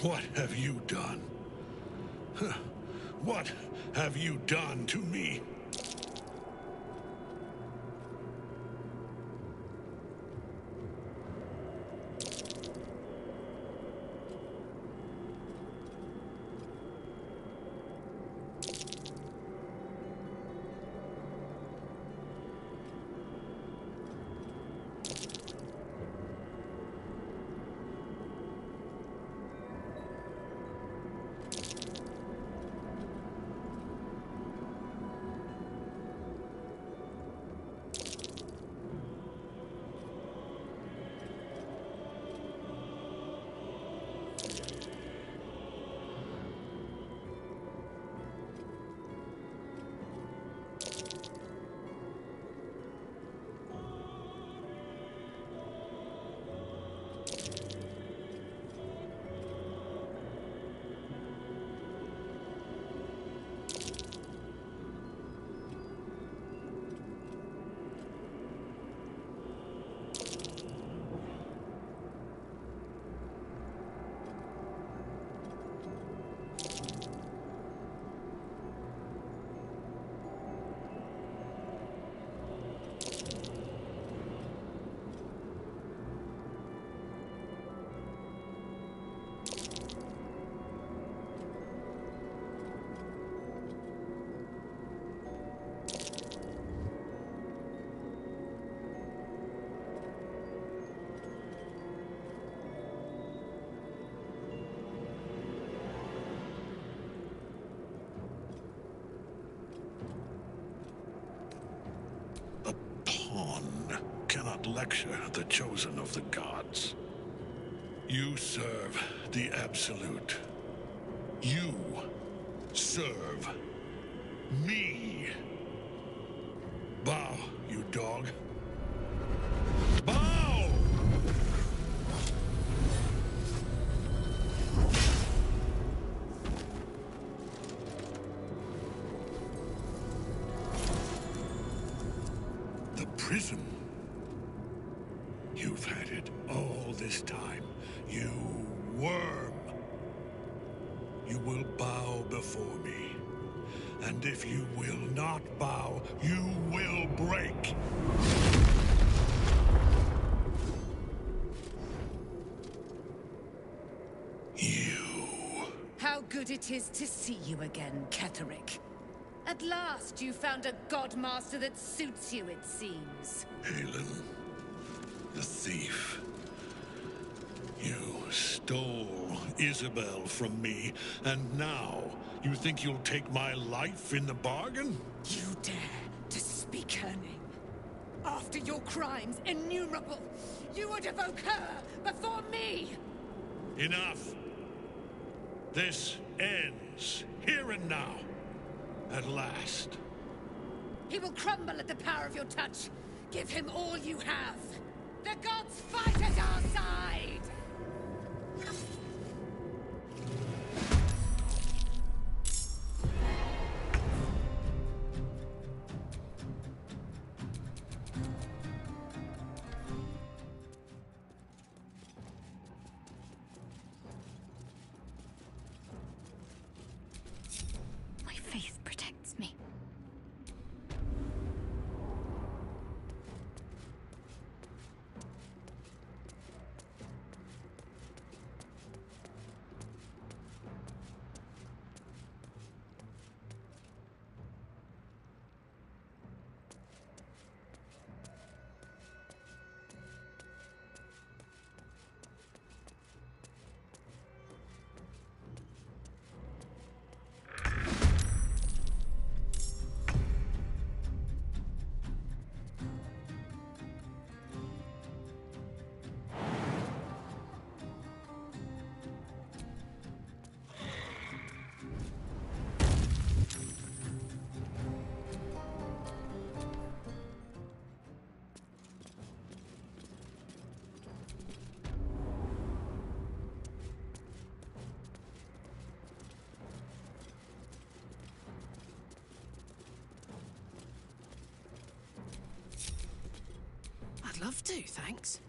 What have you done? What have you done to me? Cannot lecture the chosen of the gods. You serve the Absolute. You serve me. Bow, you dog. Bow! The prism. You've had it all this time, you worm. You will bow before me. And if you will not bow, you will break. You. How good it is to see you again, Ketherick. At last you found a godmaster that suits you, it seems. Halen. The thief. You stole Isabel from me, and now you think you'll take my life in the bargain? You dare to speak her name? After your crimes innumerable, you would evoke her before me! Enough! This ends here and now. At last. He will crumble at the power of your touch. Give him all you have. The gods fight at our side! My faith protects me. I'd love to, thanks.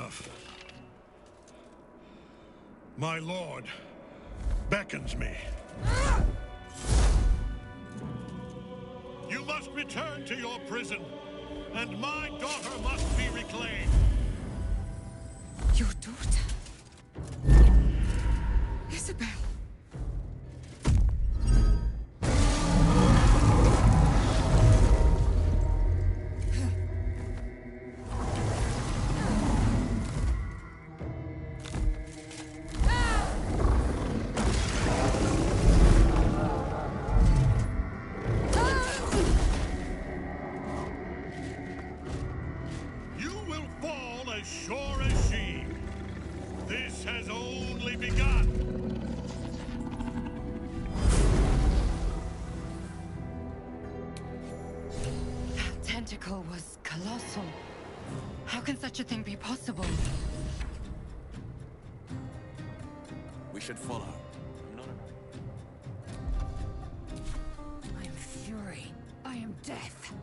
enough. My lord beckons me. You must return to your prison, and my daughter must be reclaimed. Your daughter? Isabel. Was colossal. How can such a thing be possible? We should follow. I am fury. I am death.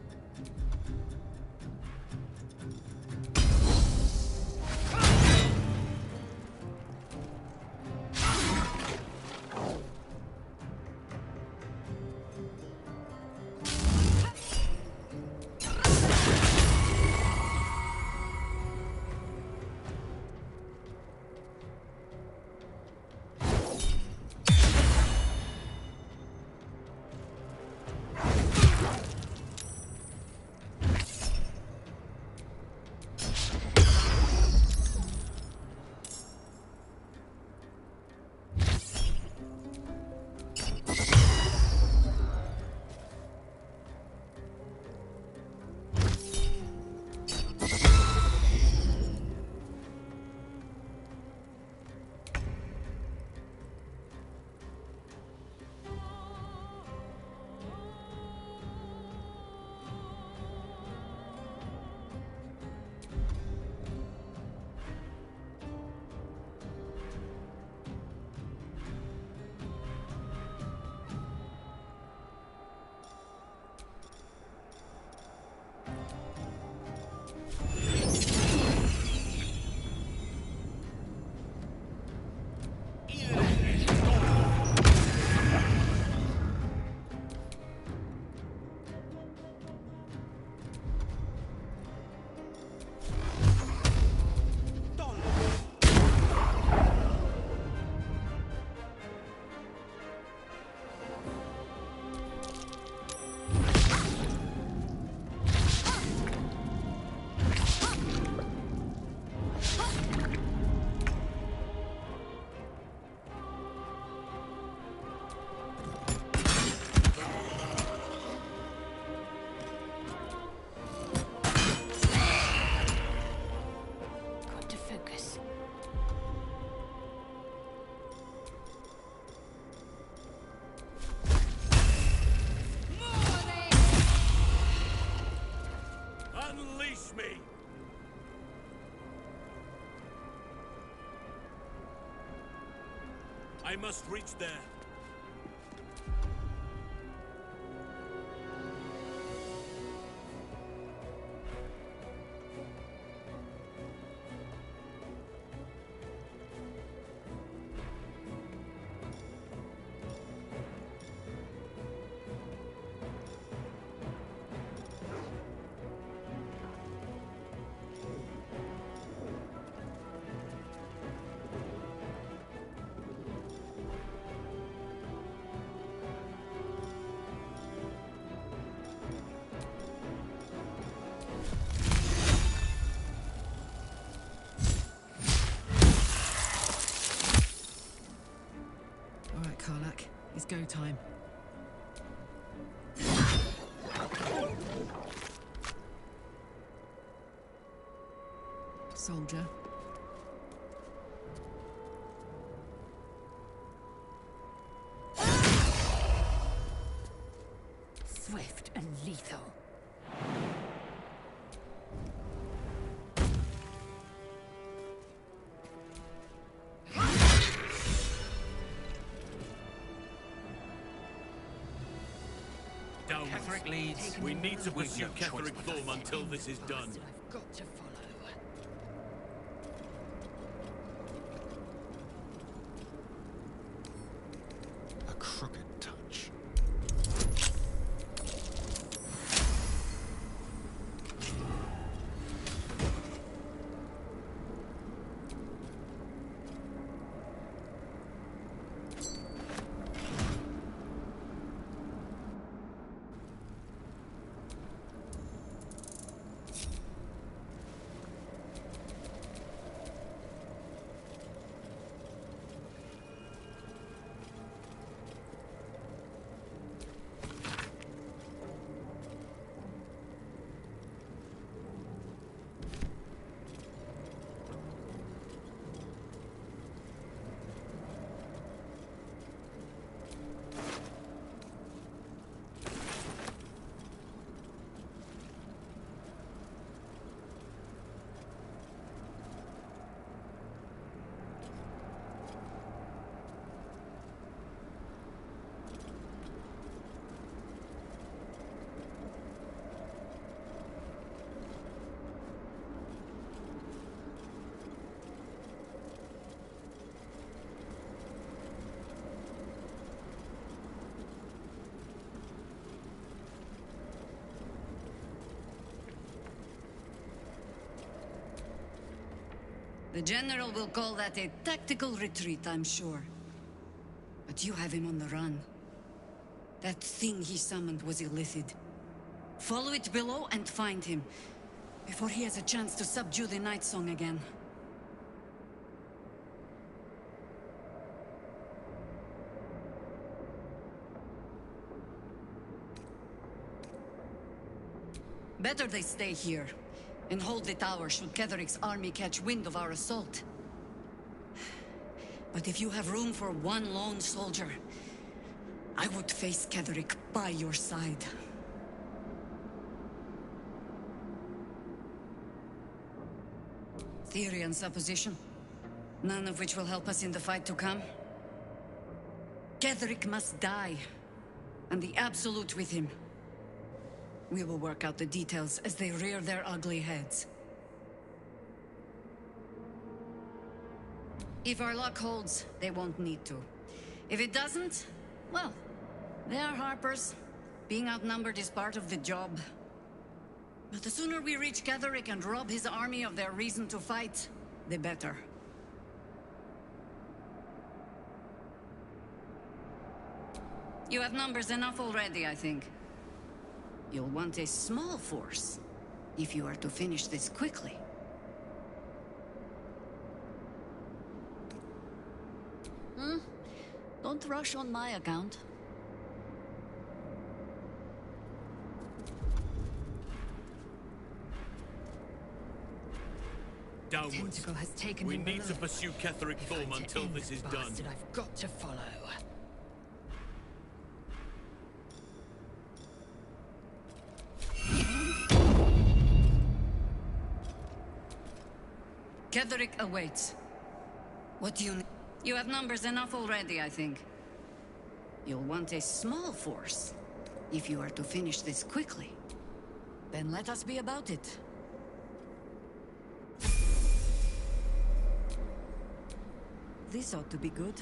I must reach there. It's go time. Soldier. Swift and lethal. Catherick leads. We need to pursue Catherick Thorm until this is done. I've got to follow. The General will call that a tactical retreat, I'm sure. But you have him on the run. That thing he summoned was illithid. Follow it below and find him, before he has a chance to subdue the Night Song again. Better they stay here, and hold the tower should Ketheric's army catch wind of our assault. But if you have room for one lone soldier, I would face Ketheric by your side. Theory and supposition, none of which will help us in the fight to come. Ketheric must die, and the Absolute with him. We will work out the details as they rear their ugly heads. If our luck holds, they won't need to. If it doesn't, well, they are Harpers. Being outnumbered is part of the job. But the sooner we reach Ketheric and rob his army of their reason to fight, the better. You have numbers enough already, I think. You'll want a small force, if you are to finish this quickly. Don't rush on my account. Downwards. Tentacle has taken We him need to below. pursue Ketheric If I'm Thorm to until end this is done. bastard, I've got to follow. Ketheric awaits. What do you need? You have numbers enough already, I think. You'll want a small force, if you are to finish this quickly. Then let us be about it. This ought to be good.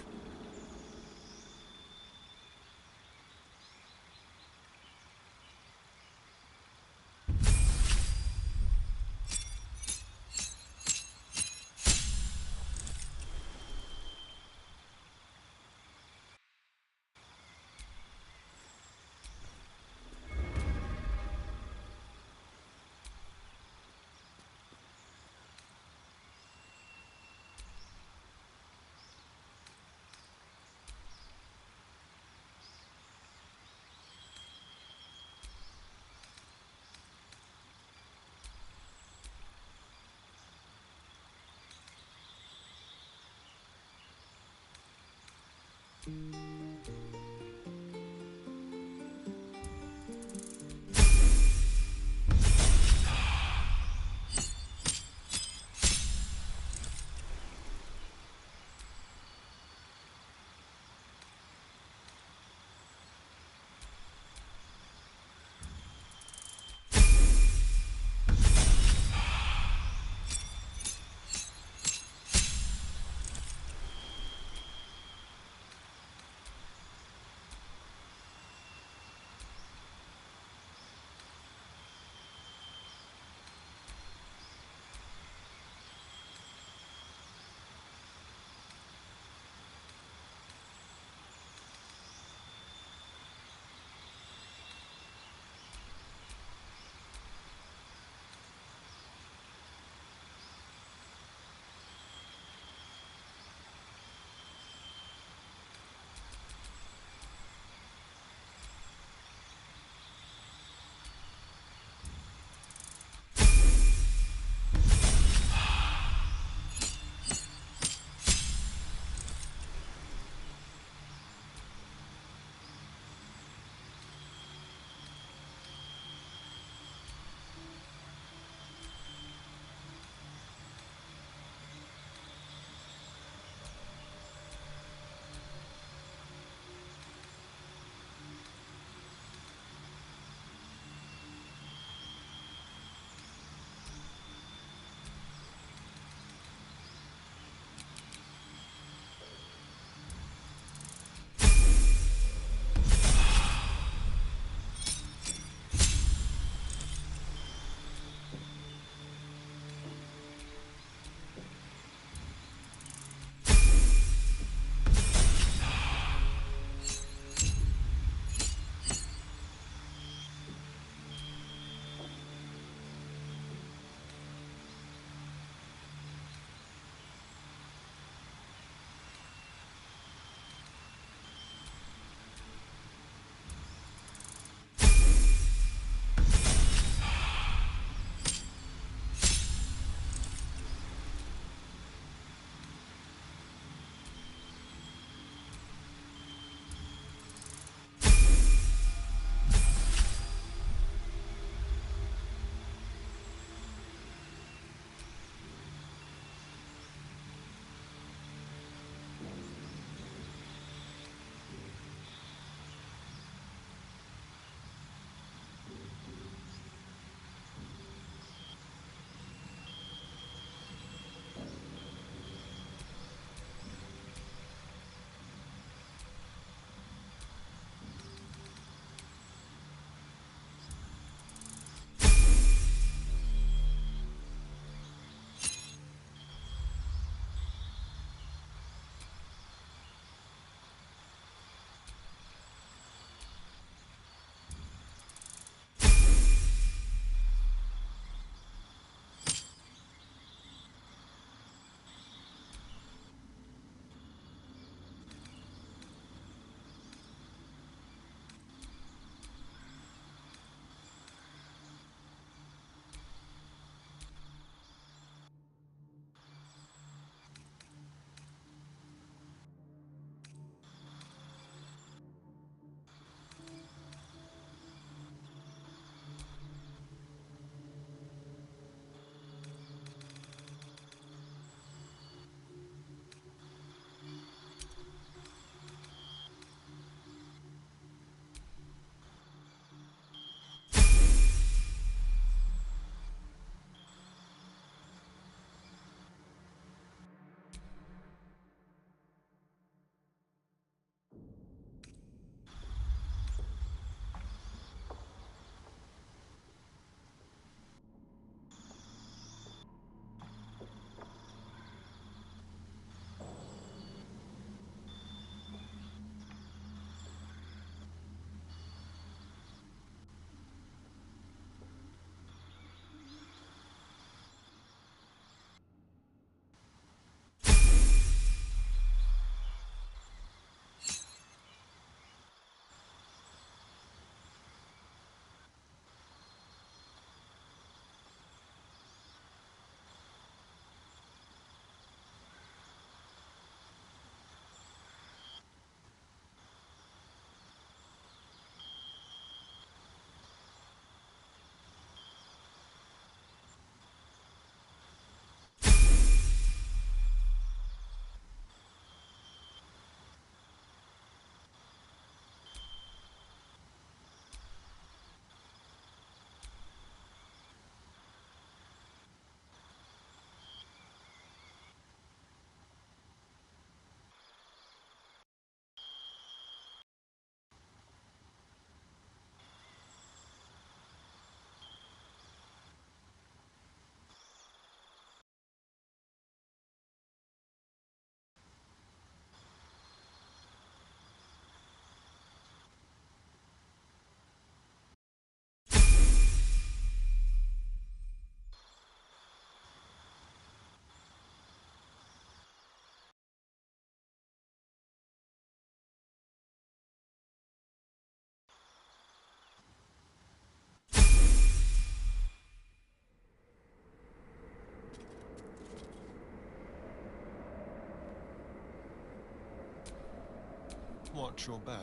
watch your back.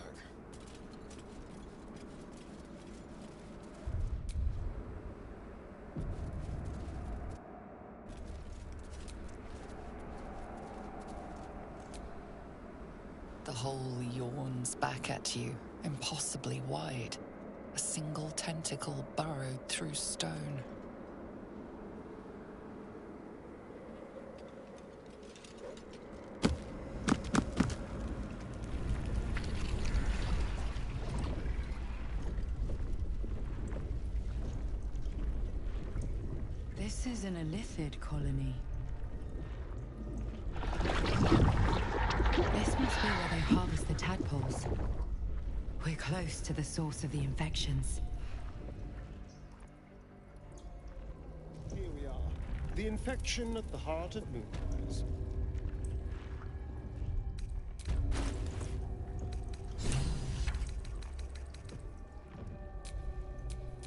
The hole yawns back at you, impossibly wide. A single tentacle burrowed through stone. This is an illithid colony. This must be where they harvest the tadpoles. We're close to the source of the infections. Here we are. The infection at the heart of Moonrise.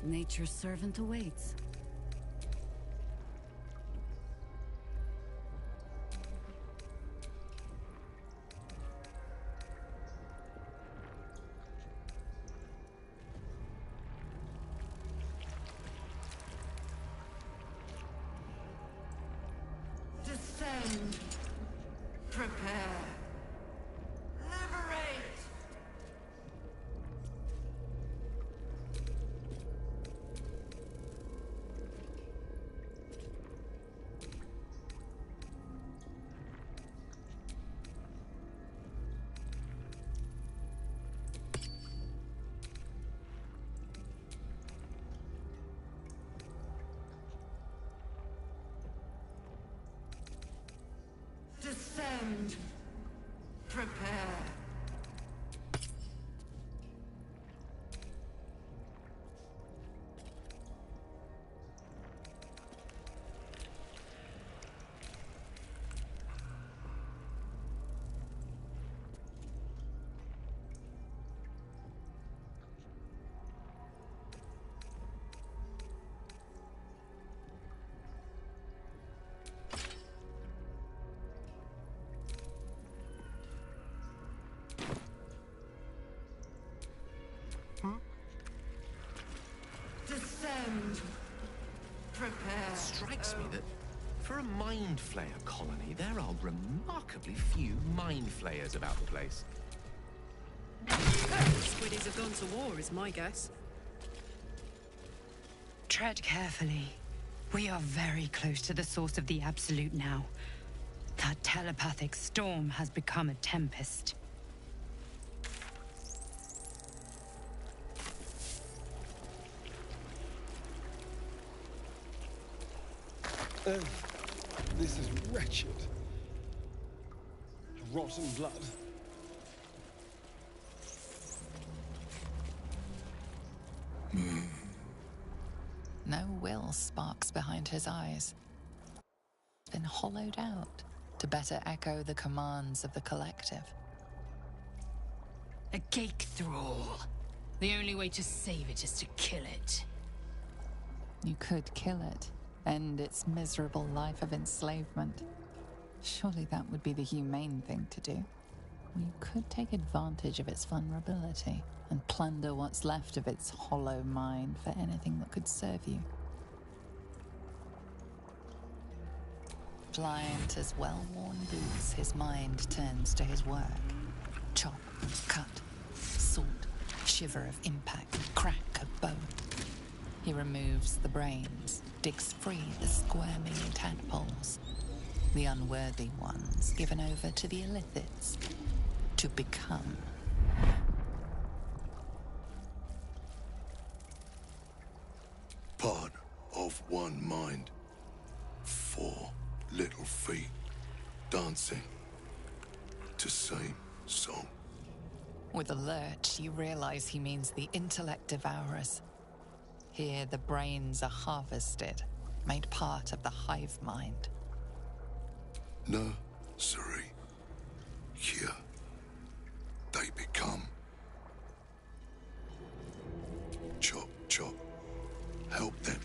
Nature's servant awaits. Descend. Prepare. Liberate. Descend. Prepare. Descend. Prepare. Strikes me that for a mind flayer colony, there are remarkably few mind flayers about the place. Squiddies have gone to war, is my guess. Tread carefully. We are very close to the source of the Absolute now. That telepathic storm has become a tempest. Oh, this is wretched. Rotten blood. No will sparks behind his eyes. It's been hollowed out to better echo the commands of the collective. A cake thrall. The only way to save it is to kill it. You could kill it, end its miserable life of enslavement. Surely that would be the humane thing to do. Or you could take advantage of its vulnerability and plunder what's left of its hollow mind for anything that could serve you. Pliant as well-worn boots, his mind turns to his work. Chop, cut, sort, shiver of impact, crack of bone. He removes the brains, digs free the squirming tadpoles, the unworthy ones given over to the illithids to become. Part of one mind. 4 little feet dancing to same song. With a lurch, you realize he means the intellect devourers. Here, the brains are harvested, made part of the hive mind. Nursery. Here, they become. Chop, chop. Help them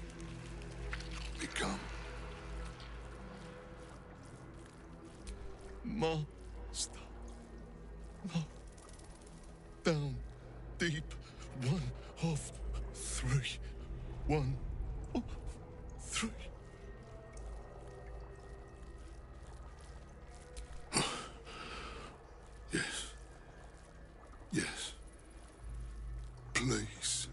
become. Master. down, deep. 1 of 3. 1 of 3. Yes. Yes. Please.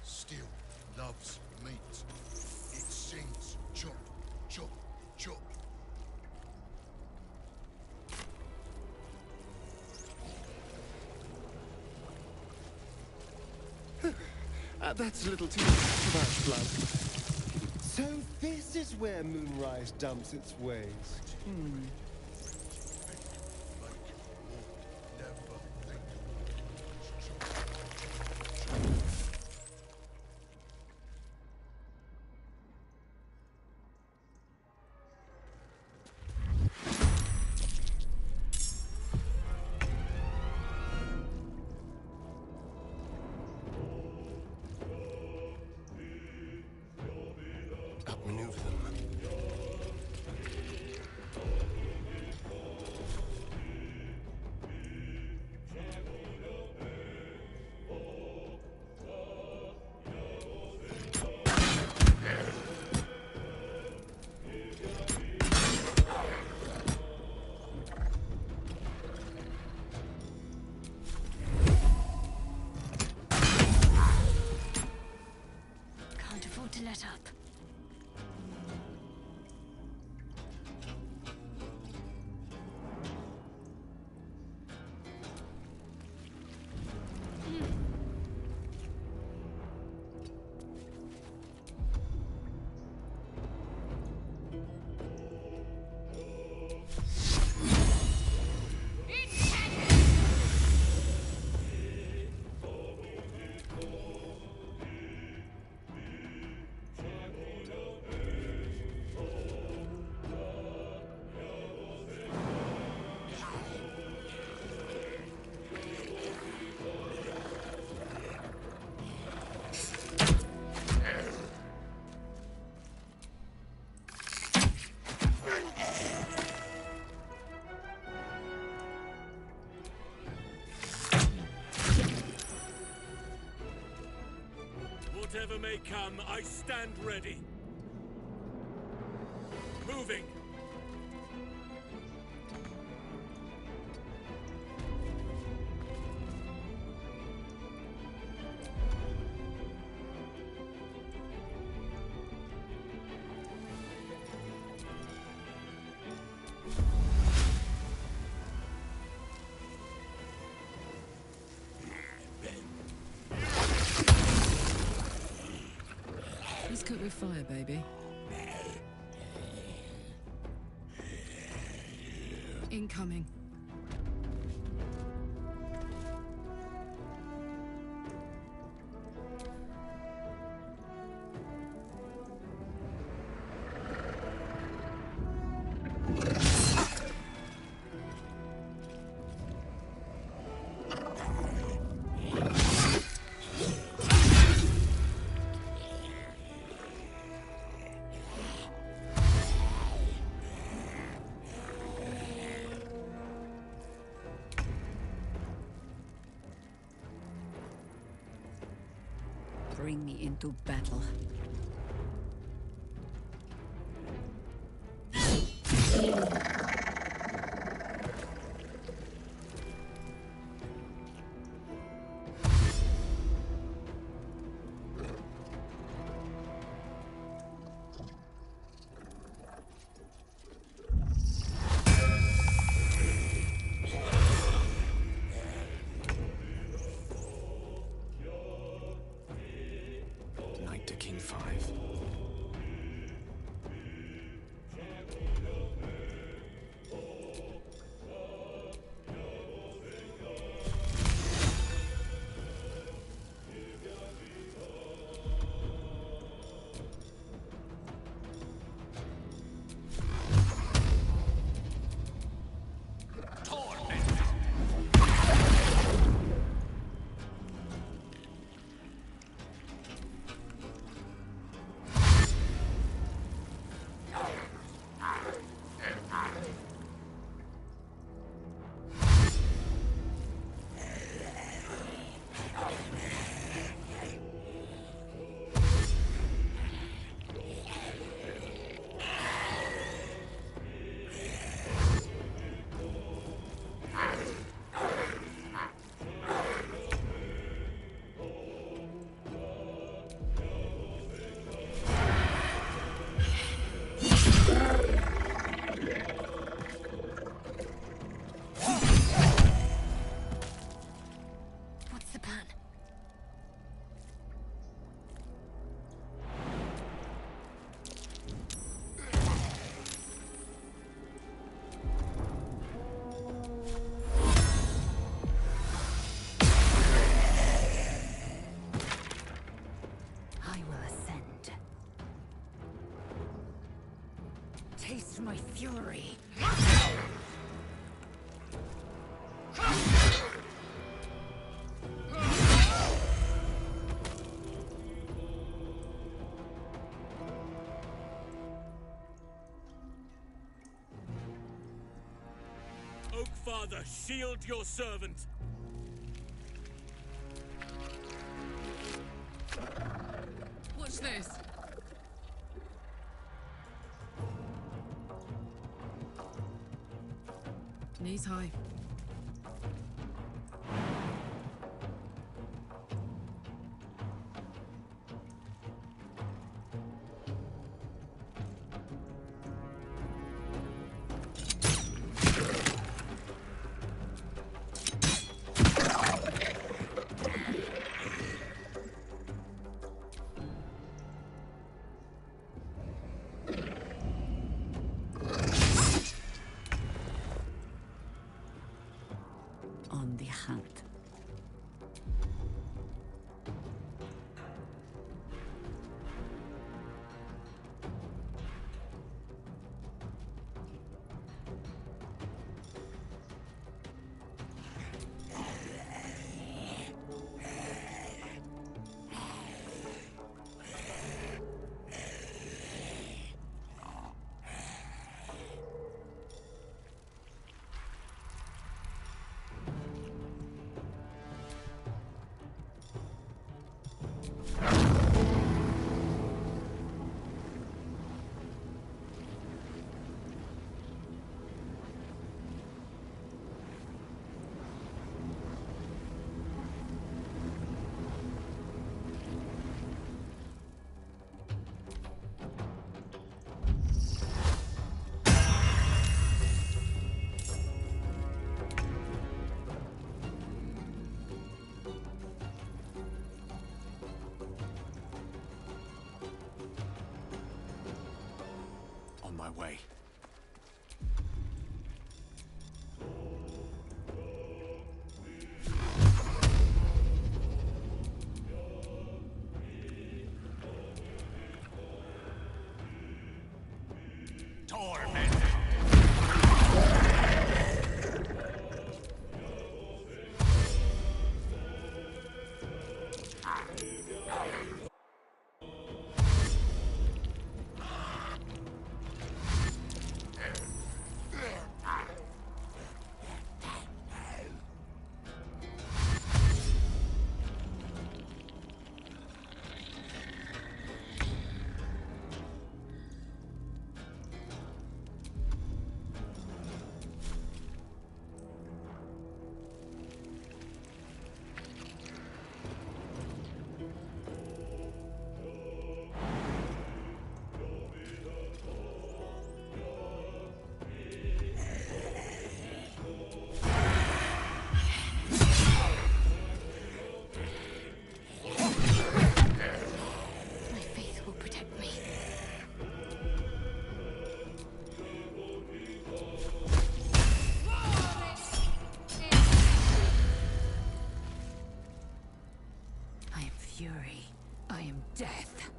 Still loves meat. It sings chop, chop, chop. That's a little too much blood. So this is where Moonrise dumps its ways. Outmaneuver them. Can't afford to let up. Whatever may come, I stand ready. Moving. He's cooked with fire, baby. Incoming. Bring me into battle. Knight to King 5. taste my fury. Oakfather, shield your servant. Watch this. Knees high. On the hunt. On my way. Torment. Fury. I am death.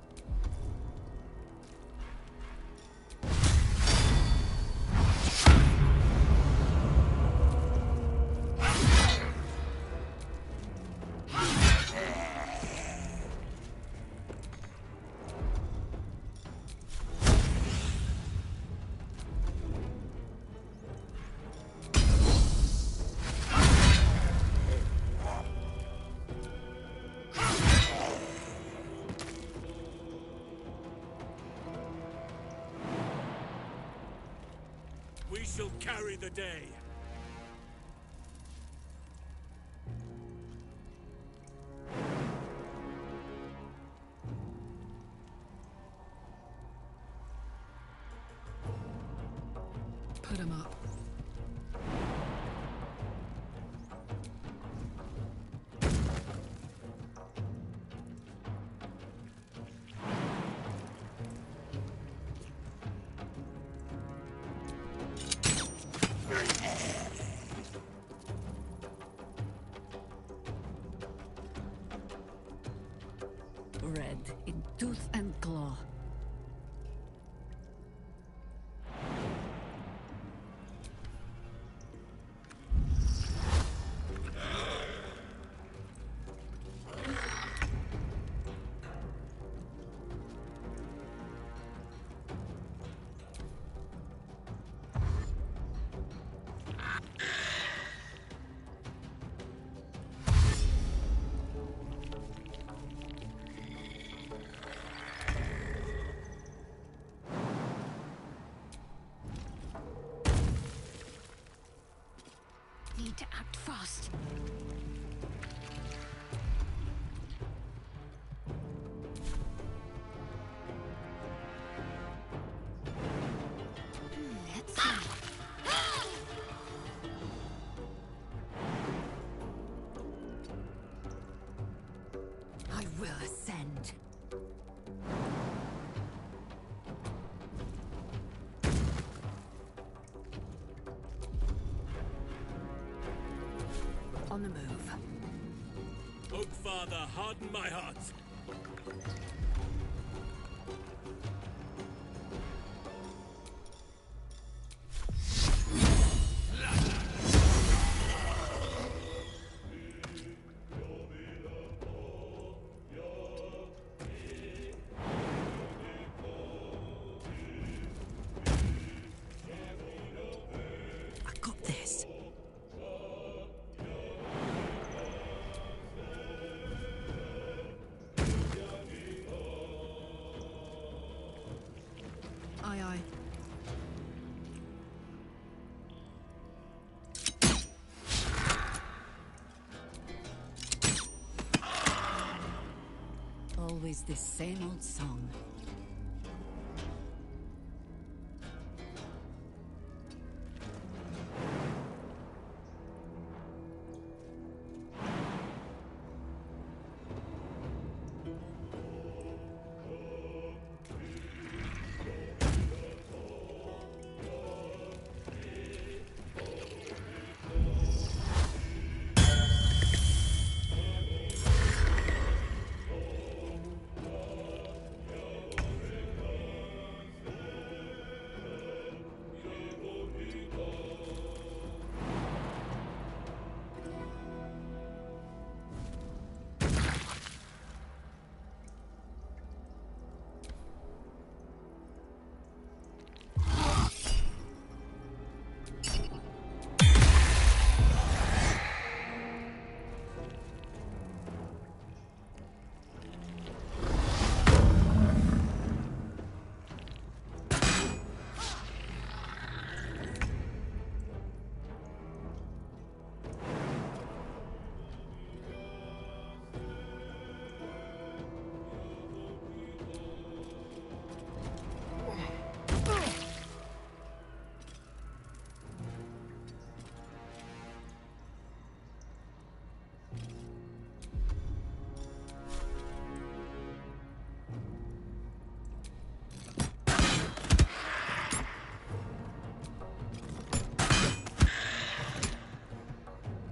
We shall carry the day. Put him up. Red in tooth and claw. will ascend. On the move. Oak Father, harden my heart. I got this. Aye, aye. Always this same old song.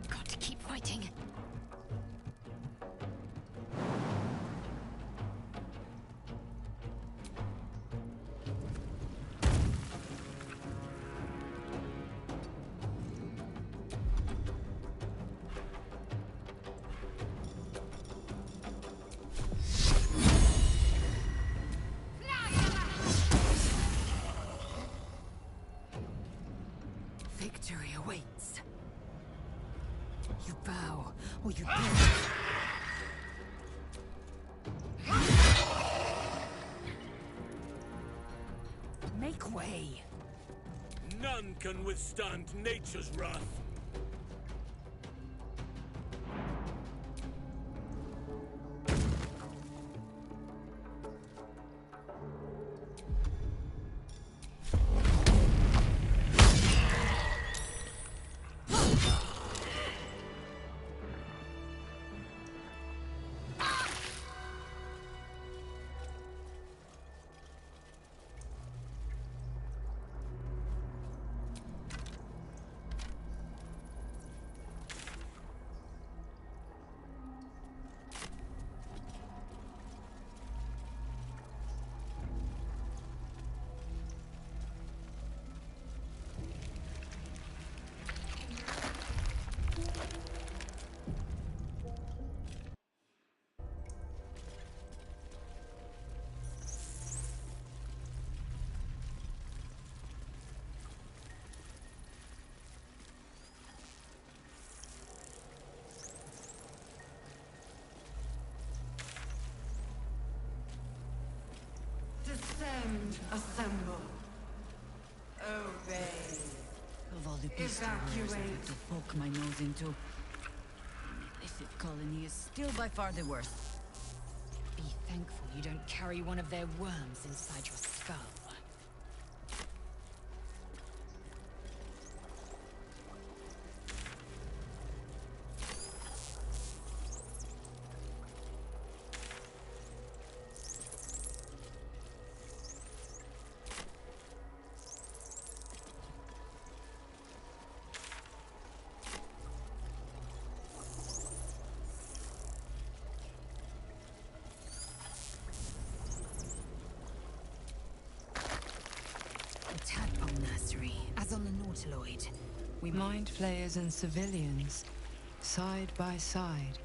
Got to keep fighting. Victory awaits. You bow, or you perish. Make way. None can withstand nature's wrath. Descend, assemble. Obey. Of all the beast warriors I've had Evacuate. to poke my nose into, an illicit colony is still by far the worst. Be thankful you don't carry one of their worms inside your skull. Mortaloid. We Mind flayers and civilians, side by side.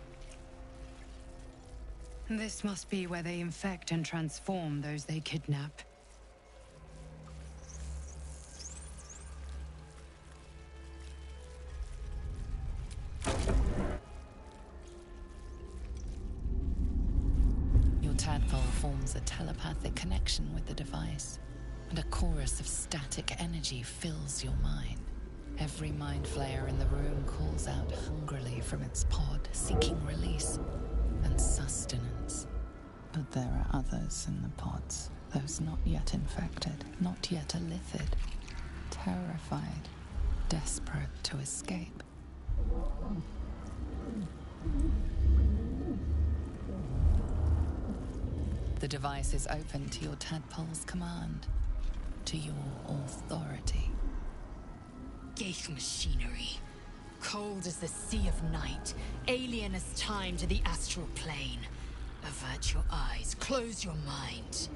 This must be where they infect and transform those they kidnap. Your tadpole forms a telepathic connection with the device, and a chorus of static energy fills your mind. Every mind flayer in the room calls out hungrily from its pod, seeking release and sustenance. But there are others in the pods, those not yet infected, not yet elithid, terrified, desperate to escape. The device is open to your tadpole's command, to your authority. Ghaik machinery. Cold as the sea of night, alien as time to the astral plane. Avert your eyes, close your mind.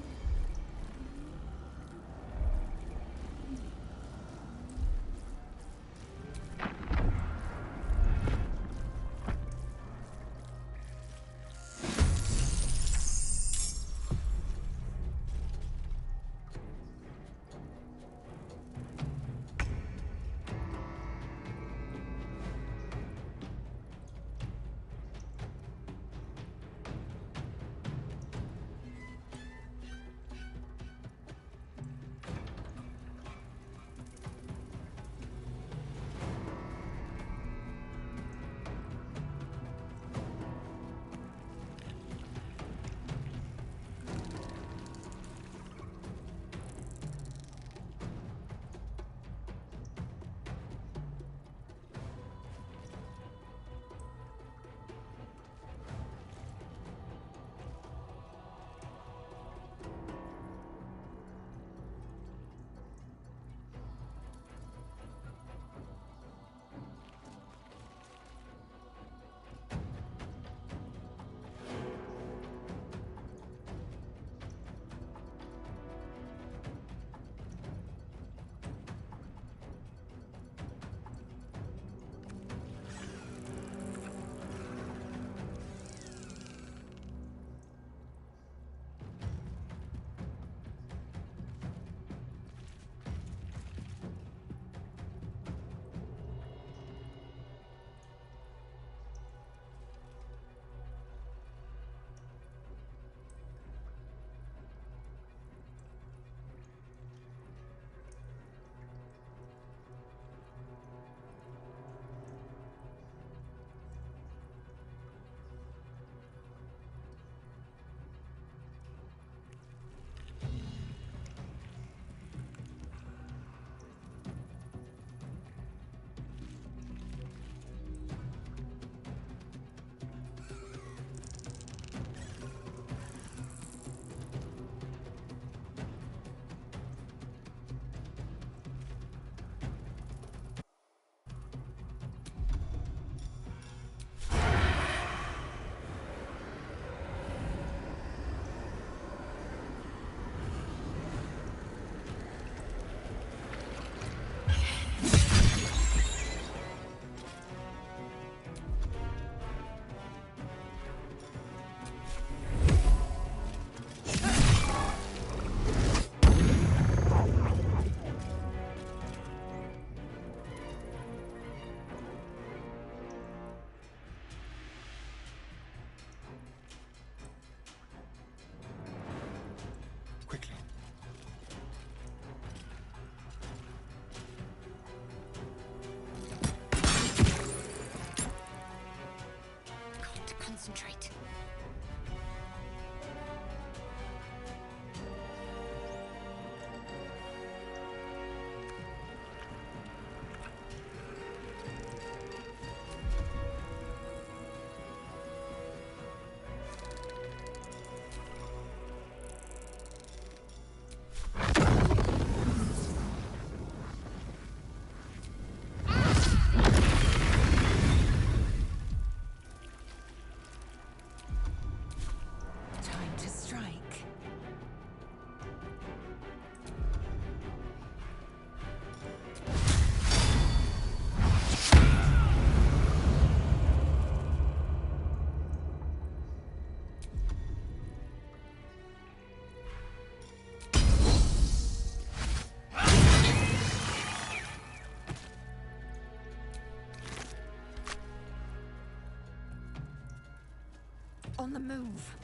on the move.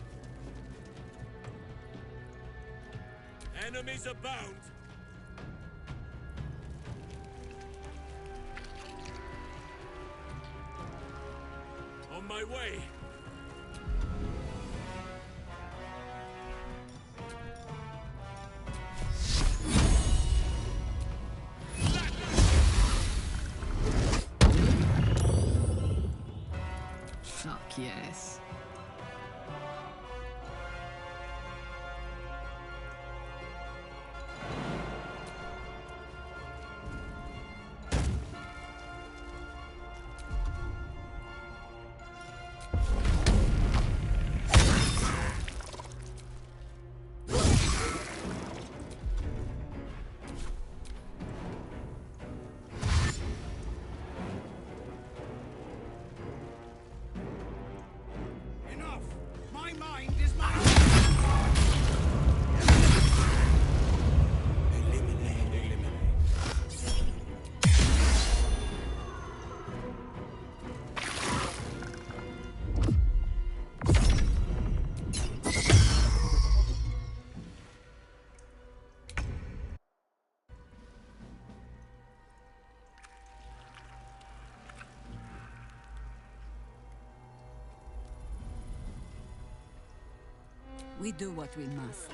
Enemies abound. On my way. Fuck yes. Enough! My mind is my... Eliminate. We do what we must.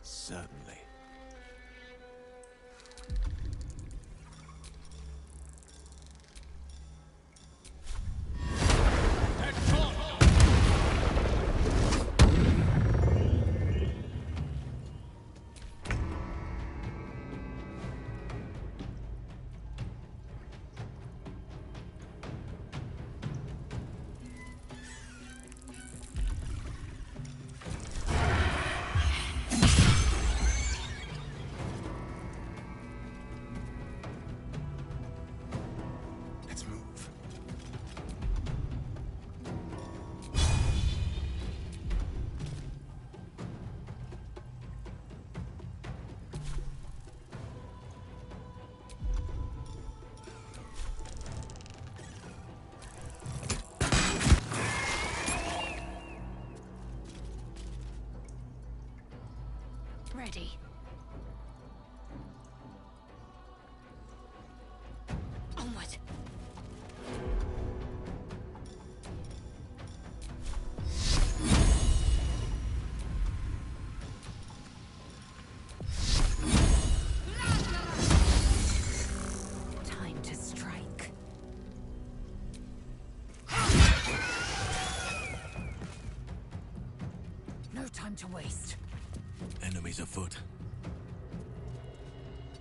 Certainly. Let's move. Ready. Onward. Time to strike. No time to waste. Enemies afoot.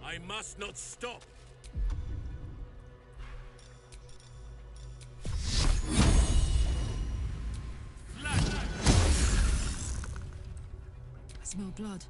I must not stop. I smell blood.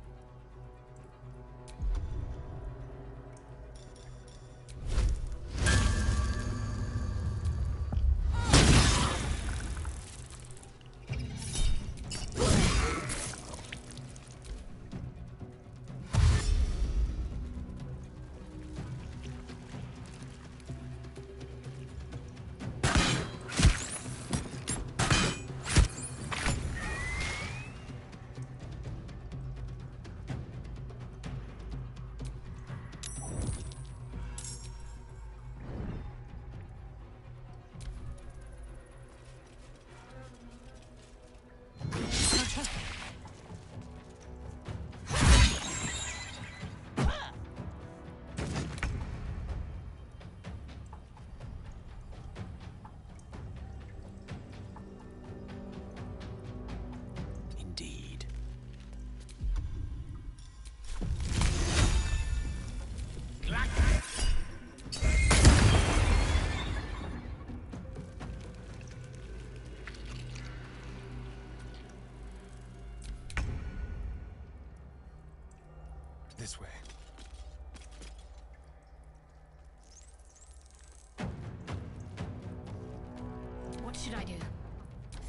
What should I do?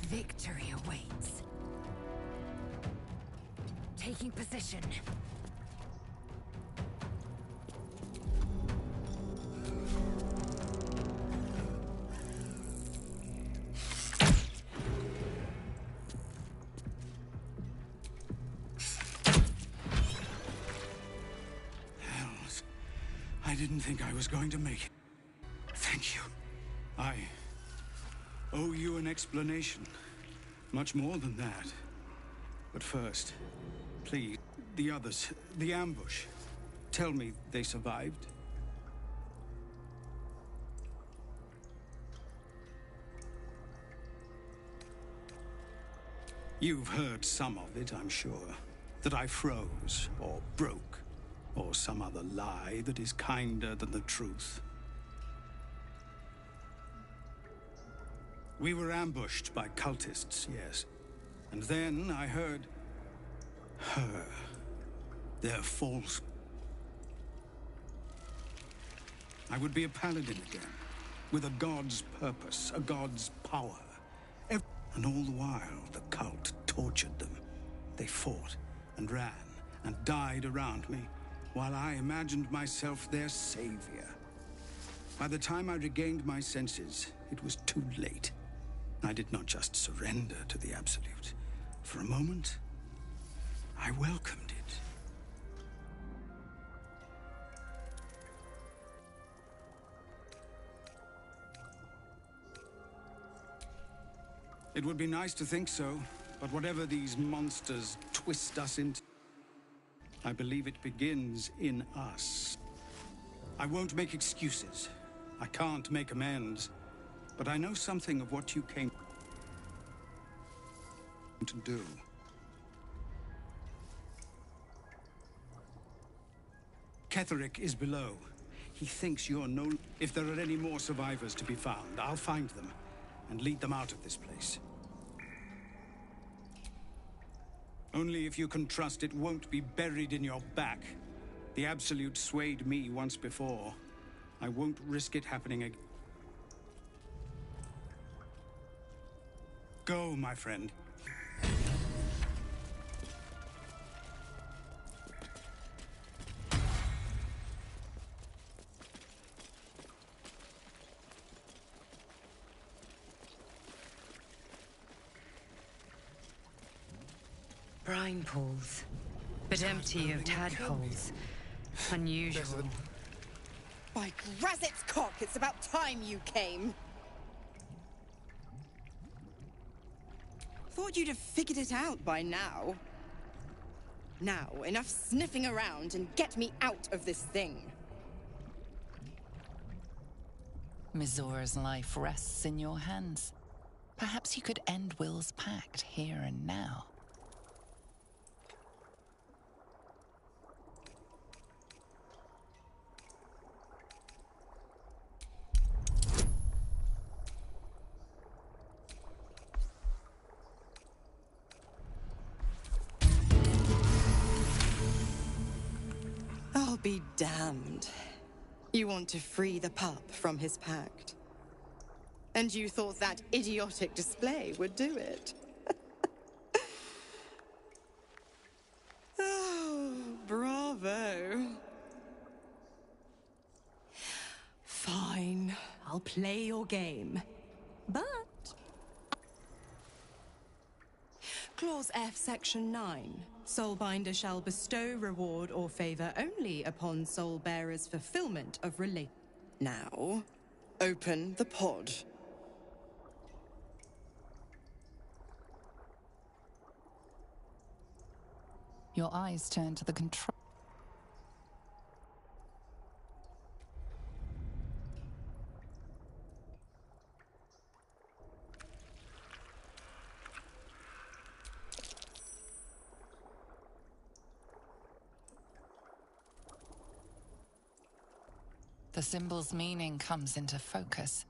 Victory awaits. Taking position. Hells. I didn't think I was going to make it. Thank you. I owe you an explanation. Much more than that. But first, please, the others, the ambush. Tell me they survived? You've heard some of it, I'm sure. That I froze, or broke, or some other lie that is kinder than the truth. We were ambushed by cultists, yes. And then I heard her. Their false. I would be a paladin again, with a god's purpose, a god's power. And all the while, the cult tortured them. They fought and ran and died around me, while I imagined myself their savior. By the time I regained my senses, it was too late. I did not just surrender to the Absolute. For a moment, I welcomed it. It would be nice to think so, but whatever these monsters twist us into, I believe it begins in us. I won't make excuses. I can't make amends. But I know something of what you came to do. Ketherick is below. He thinks you're no... If there are any more survivors to be found, I'll find them and lead them out of this place. Only if you can trust it won't be buried in your back. The Absolute swayed me once before. I won't risk it happening again. Go, my friend. Brine pools, but empty of tadpoles. Unusual. By Grazit's cock, it's about time you came. Thought you'd have figured it out by now. Now, enough sniffing around and get me out of this thing. Mizora's life rests in your hands. Perhaps you could end Will's pact here and now. I'll be damned. You want to free the pup from his pact. And you thought that idiotic display would do it. Oh, bravo. Fine, I'll play your game. But... Clause F, Section 9. Soulbinder shall bestow reward or favor only upon soul bearers' fulfillment of relate. Now, open the pod. Your eyes turn to the control. The symbol's meaning comes into focus.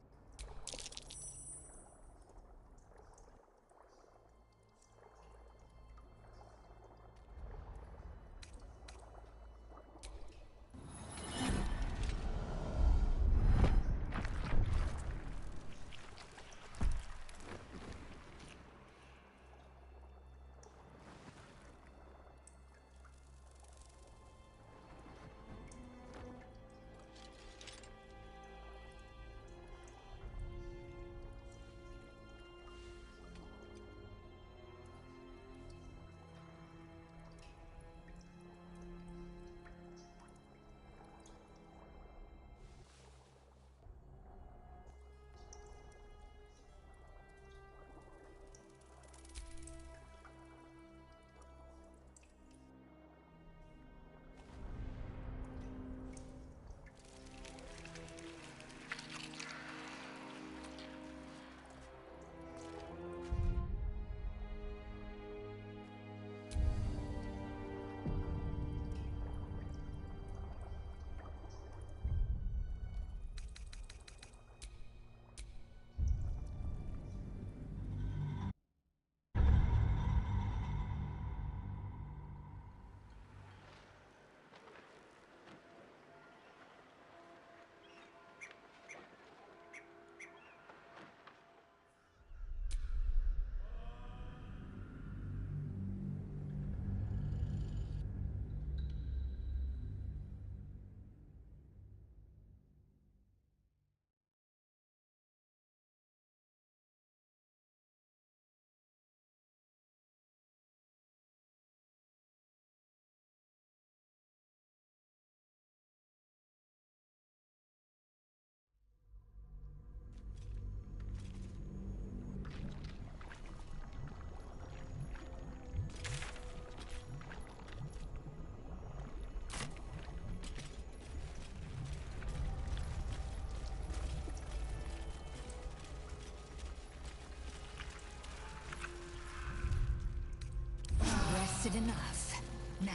had enough. Now,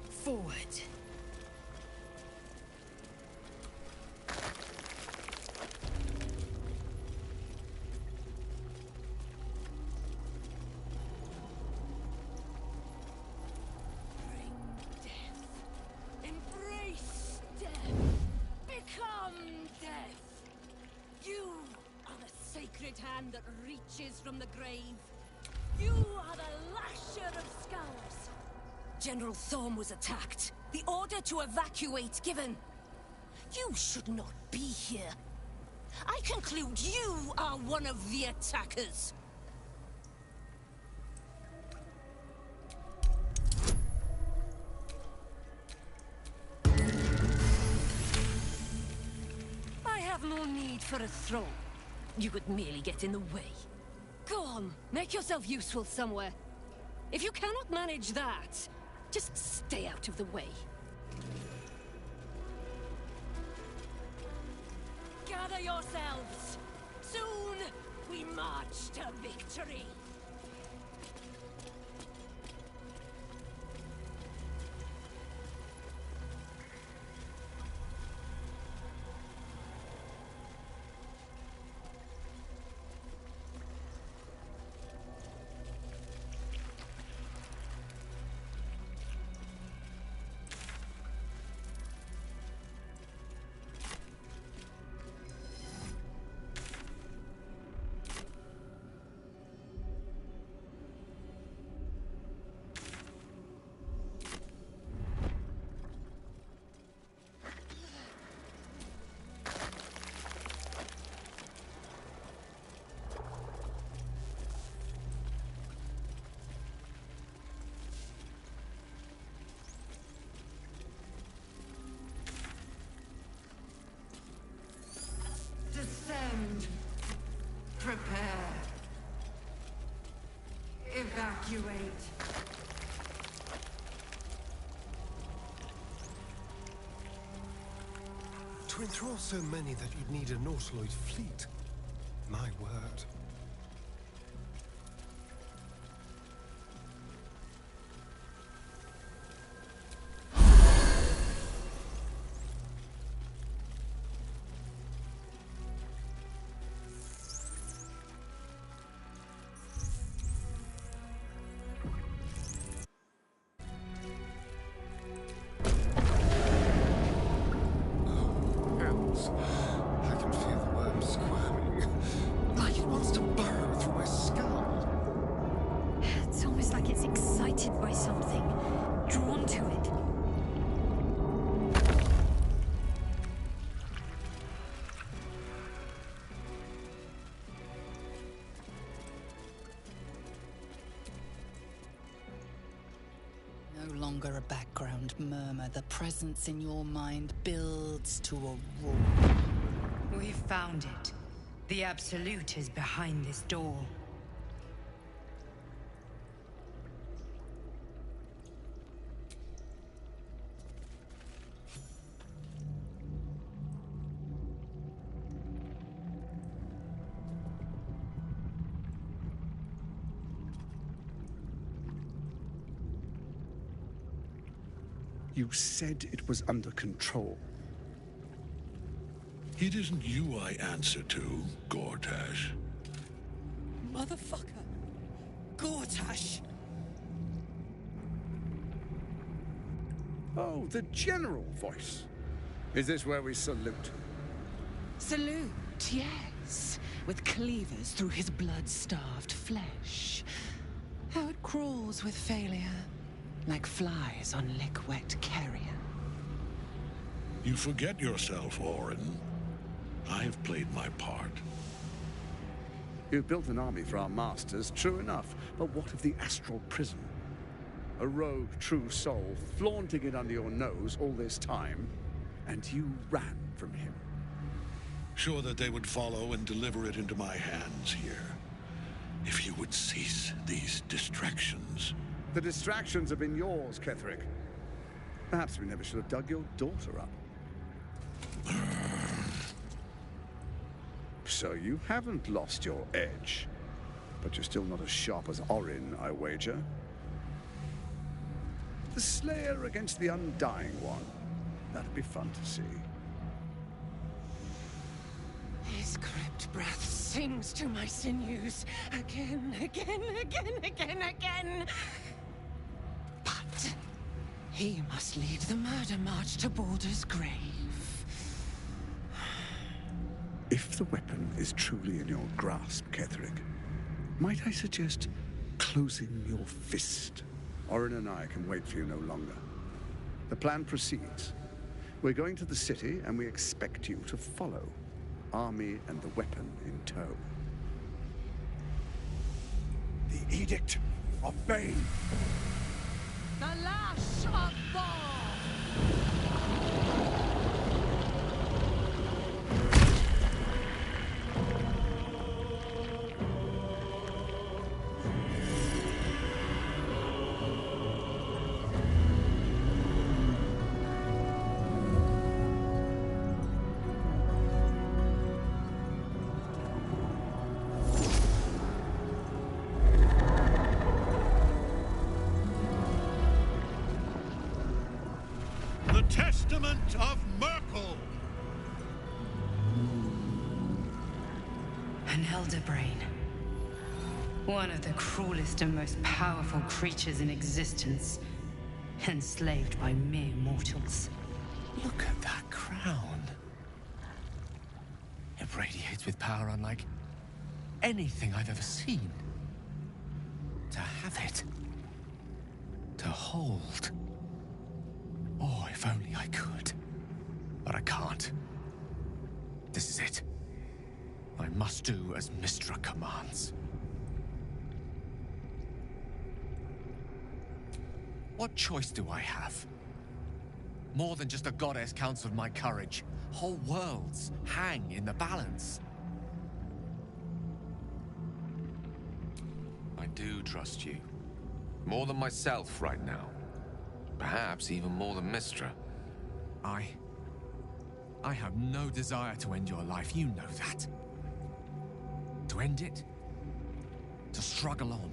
forward. Hand that reaches from the grave. You are the lasher of skulls. General Thorm was attacked. The order to evacuate given. You should not be here. I conclude you are one of the attackers. I have no need for a throne. You would merely get in the way. Go on, make yourself useful somewhere. If you cannot manage that, just stay out of the way. Gather yourselves. Soon, we march to victory. Descend. Prepare. Evacuate. To enthrall so many that you'd need a Nautiloid fleet. My word. I can feel the worm squirming. Like it wants to burrow through my skull. It's almost like it's excited by something, drawn to it. No longer a background murmur. The presence in your mind builds to a roar. We've found it. The Absolute is behind this door. You said it was under control. It isn't you I answer to, Gortash. Motherfucker. Gortash. Oh, the general voice. Is this where we salute? Salute, yes. With cleavers through his blood-starved flesh. How it crawls with failure. Like flies on lick-wet carrion. You forget yourself, Orin. I have played my part. You've built an army for our masters, true enough. But what of the astral prison? A rogue true soul flaunting it under your nose all this time, and you ran from him. Sure that they would follow and deliver it into my hands here. If you would cease these distractions. The distractions have been yours, Ketherick. Perhaps we never should have dug your daughter up. So you haven't lost your edge. But you're still not as sharp as Orin, I wager. The Slayer against the Undying One. That'd be fun to see. His crypt breath sings to my sinews. Again. But he must lead the murder march to Baldur's grave. If the weapon is truly in your grasp, Ketherick, might I suggest closing your fist? Orin and I can wait for you no longer. The plan proceeds. We're going to the city, and we expect you to follow. Army and the weapon in tow. The Edict of Bane. The Lash of Bor! Testament of Merkel! An elder brain. One of the cruelest and most powerful creatures in existence. Enslaved by mere mortals. Look at that crown. It radiates with power unlike anything I've ever seen. To have it. To hold. Oh, if only I could. But I can't. This is it. I must do as Mystra commands. What choice do I have? More than just a goddess counts with my courage. Whole worlds hang in the balance. I do trust you. More than myself right now. Perhaps even more than Mystra. I have no desire to end your life, you know that. To end it? To struggle on.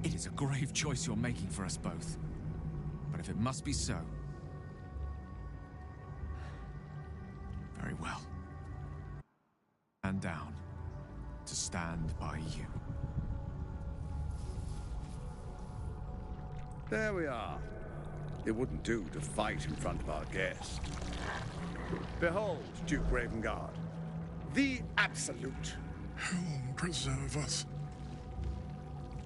It is a grave choice you're making for us both. But if it must be so... very well. And down to stand by you. There we are. It wouldn't do to fight in front of our guest. Behold, Duke Ravengard, the Absolute. Heaven preserve us.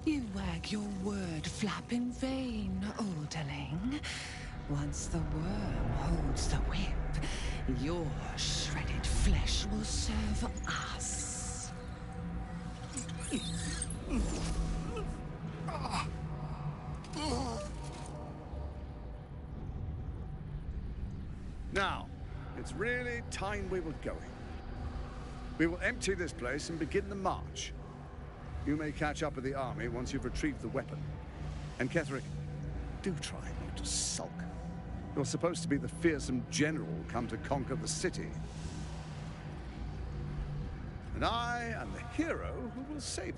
You wag your word flap in vain, Alderling. Once the worm holds the whip, your shredded flesh will serve us. Now, it's really time we were going. We will empty this place and begin the march. You may catch up with the army once you've retrieved the weapon. And Ketherick, do try not to sulk. You're supposed to be the fearsome general come to conquer the city. And I am the hero who will save it.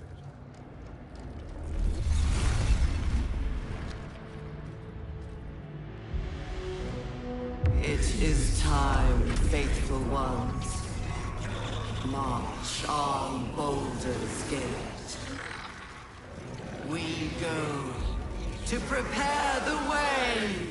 It is time, faithful ones. March on Baldur's Gate. We go to prepare the way.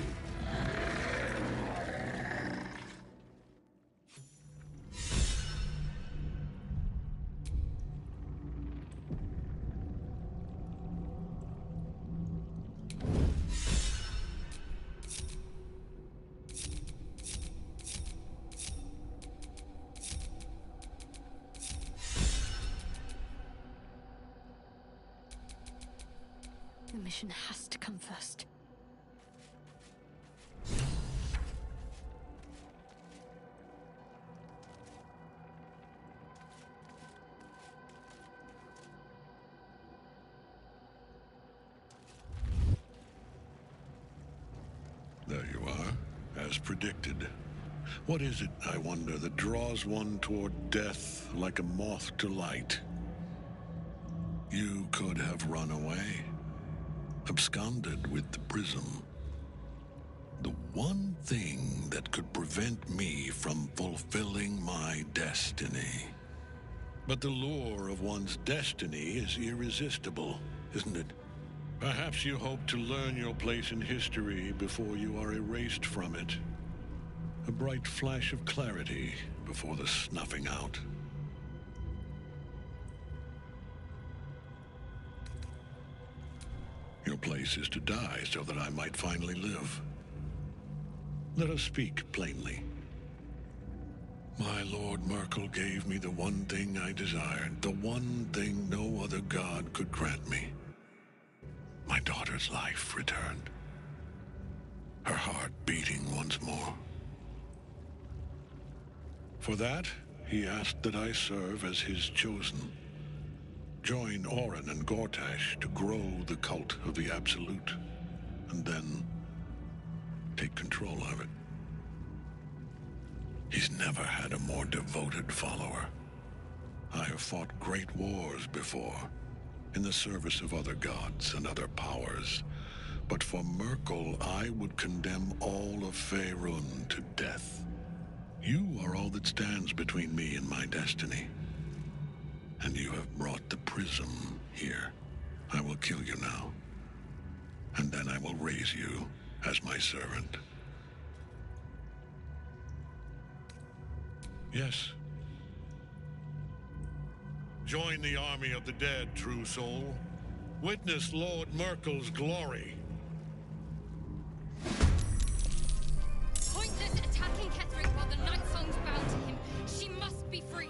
The mission has to come first. There you are, as predicted. What is it, I wonder, that draws one toward death like a moth to light? You could have run away. absconded with the prism. The one thing that could prevent me from fulfilling my destiny. But the lure of one's destiny is irresistible, isn't it? Perhaps you hope to learn your place in history before you are erased from it. A bright flash of clarity before the snuffing out. Your place is to die so that I might finally live. Let us speak plainly. My Lord Merkel gave me the one thing I desired, the one thing no other god could grant me. My daughter's life returned. Her heart beating once more. For that, he asked that I serve as his chosen. Join Orin and Gortash to grow the cult of the Absolute, and then take control of it. He's never had a more devoted follower. I have fought great wars before, in the service of other gods and other powers, but for Merkel, I would condemn all of Faerun to death. You are all that stands between me and my destiny. And you have brought the prism here. I will kill you now. And then I will raise you as my servant. Yes. Join the army of the dead, true soul. Witness Lord Merkel's glory. Pointless attacking Ketherick while the Night Song's bound to him. She must be freed.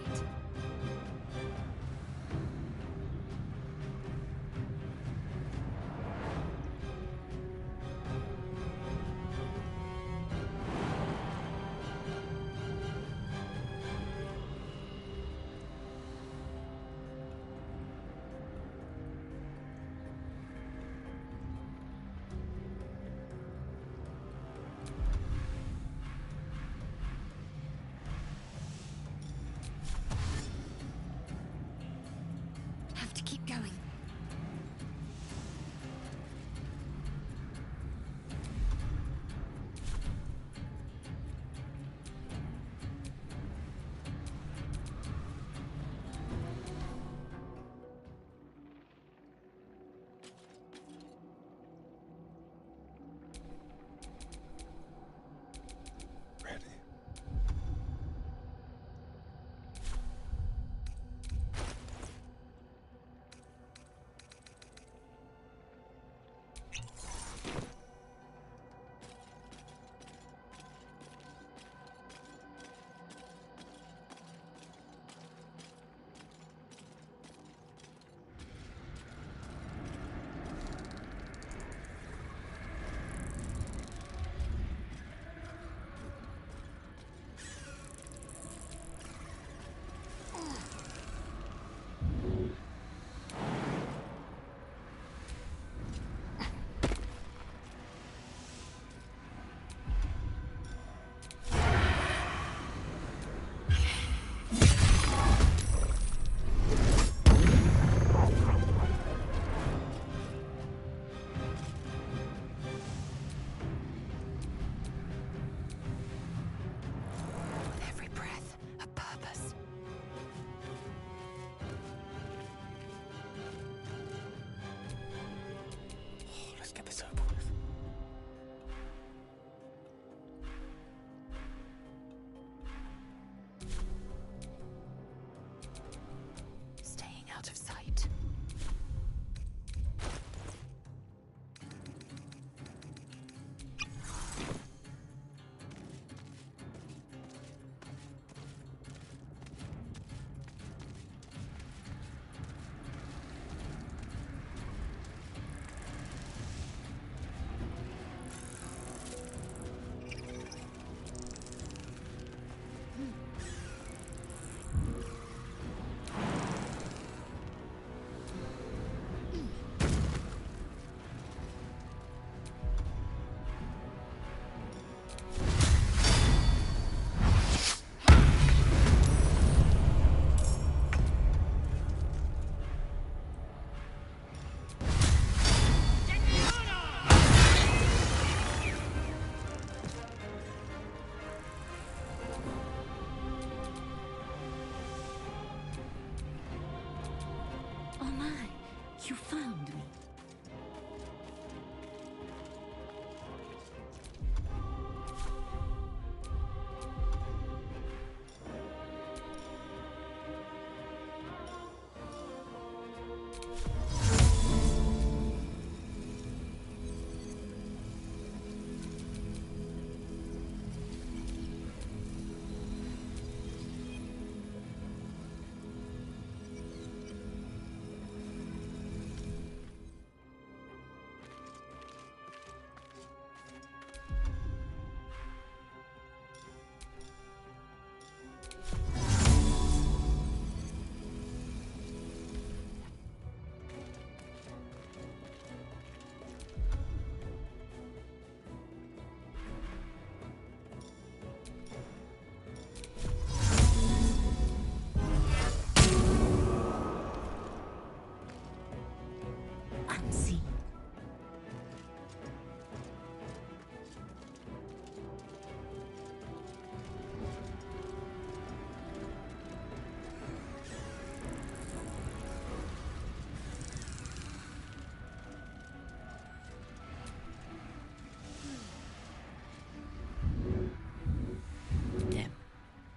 You found me.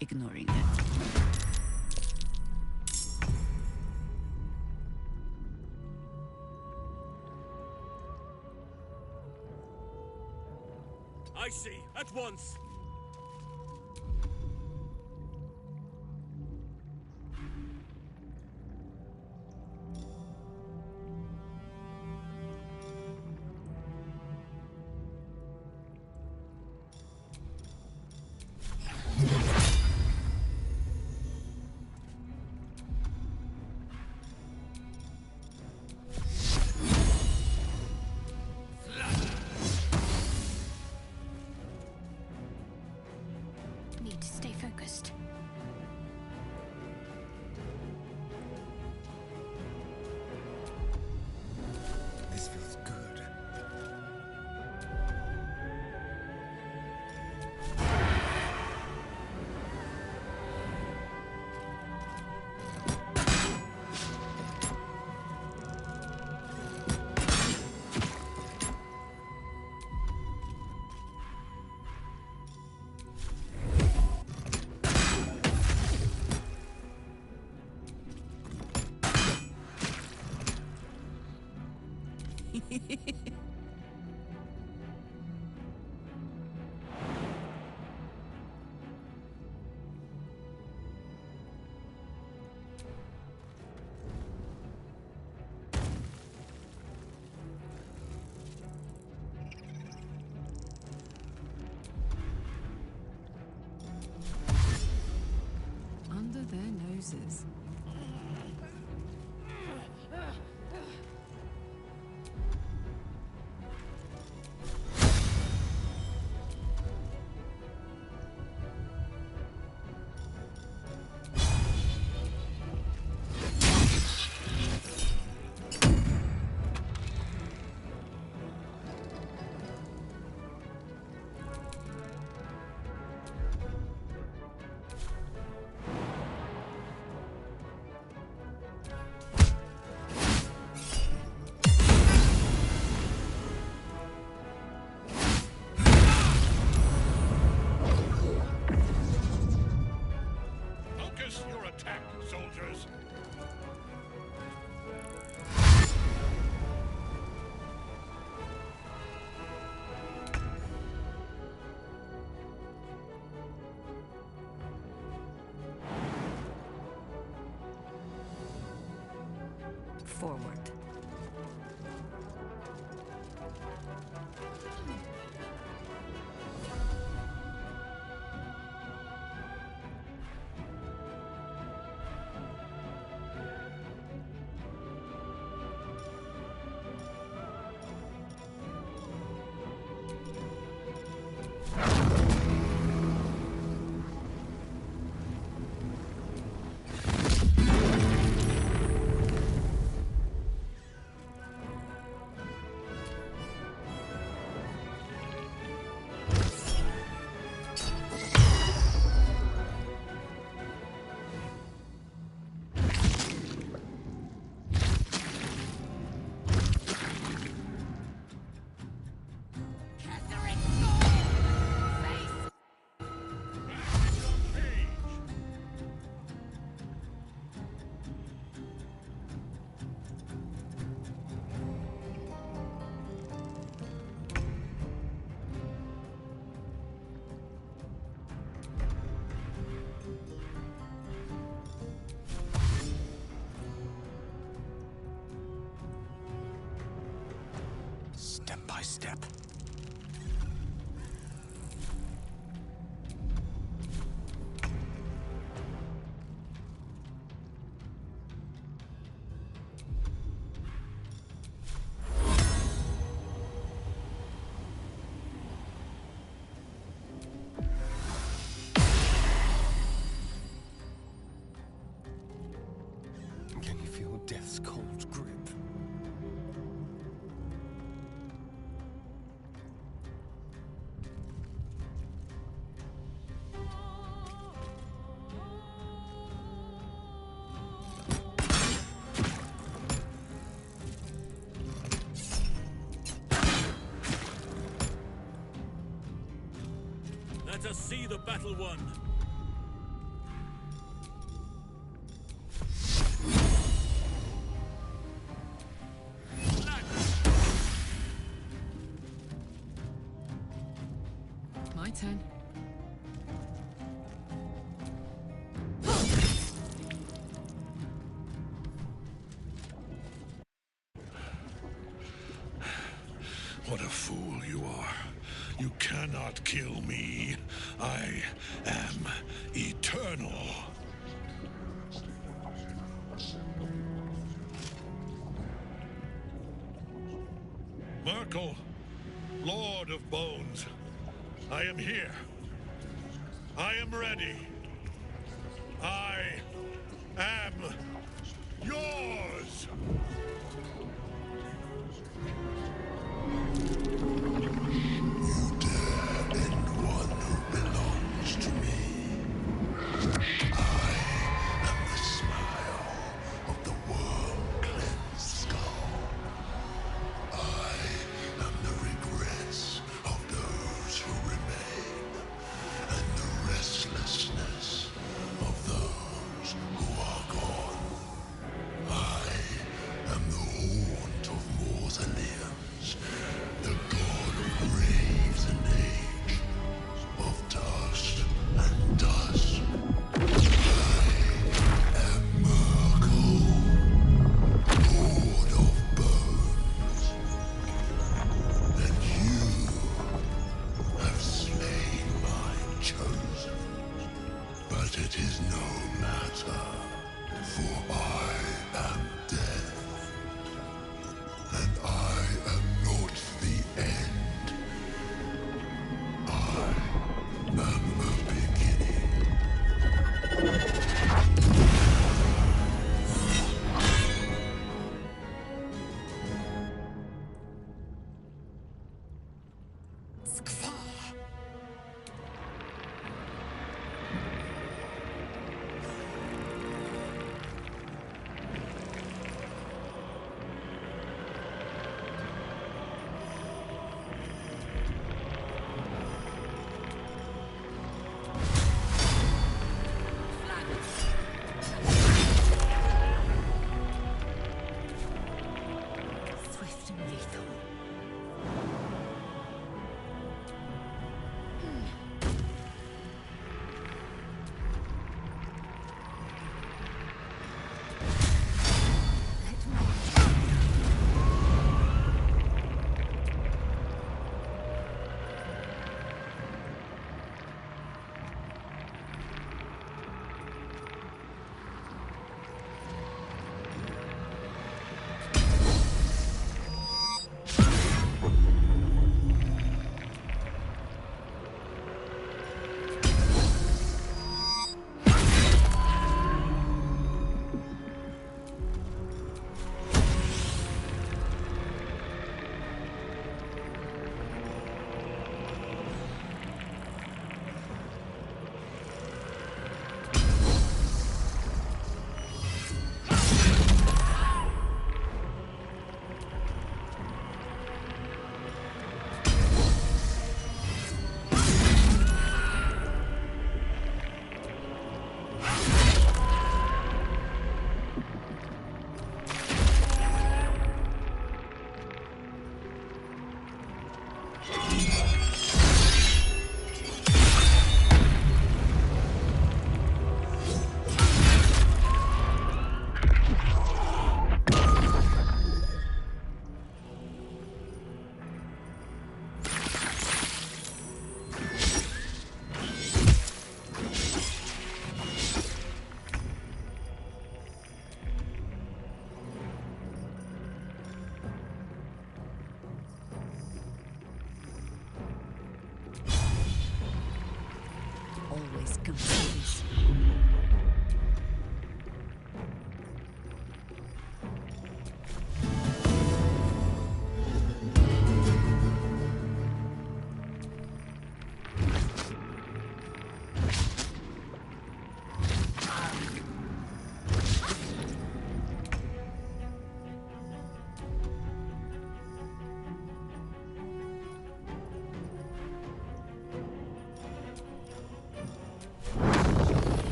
Ignoring it. I see, at once. Under their noses. Forward. I step. Can you feel death's cold grip? Let us see the battle won. My turn. What a fool you are. You cannot kill me. I am eternal. Merkel, Lord of Bones, I am here. I am ready. I am yours.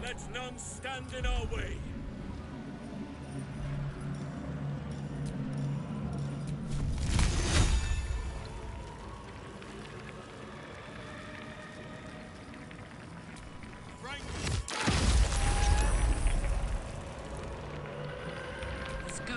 Let none stand in our way. Let's go.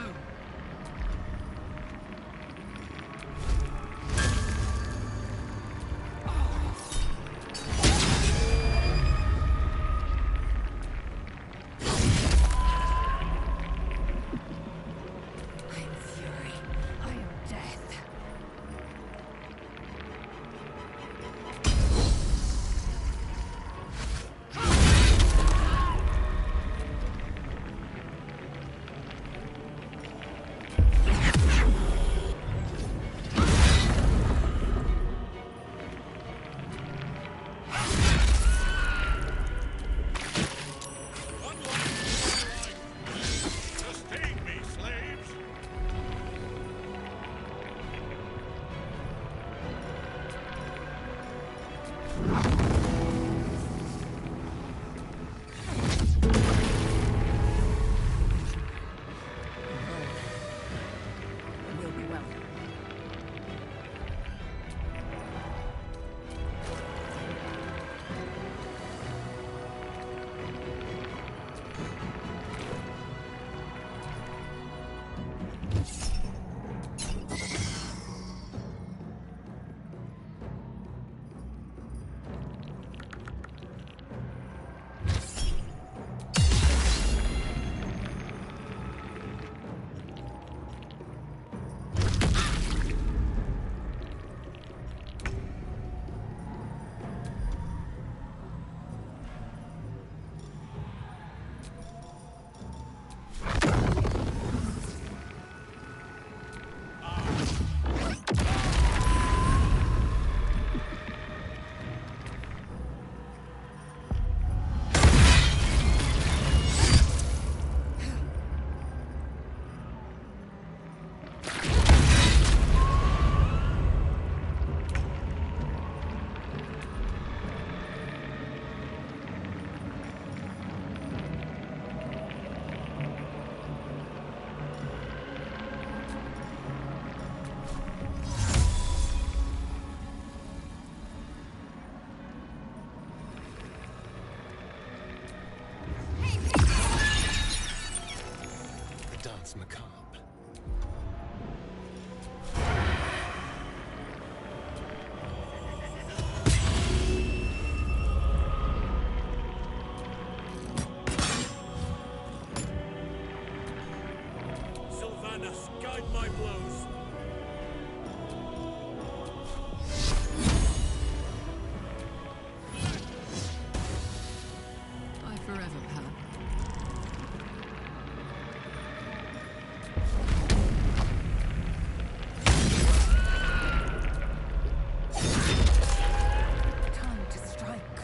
Macabre. Sylvanas, guide my blows. Bye forever, pal. Time to strike.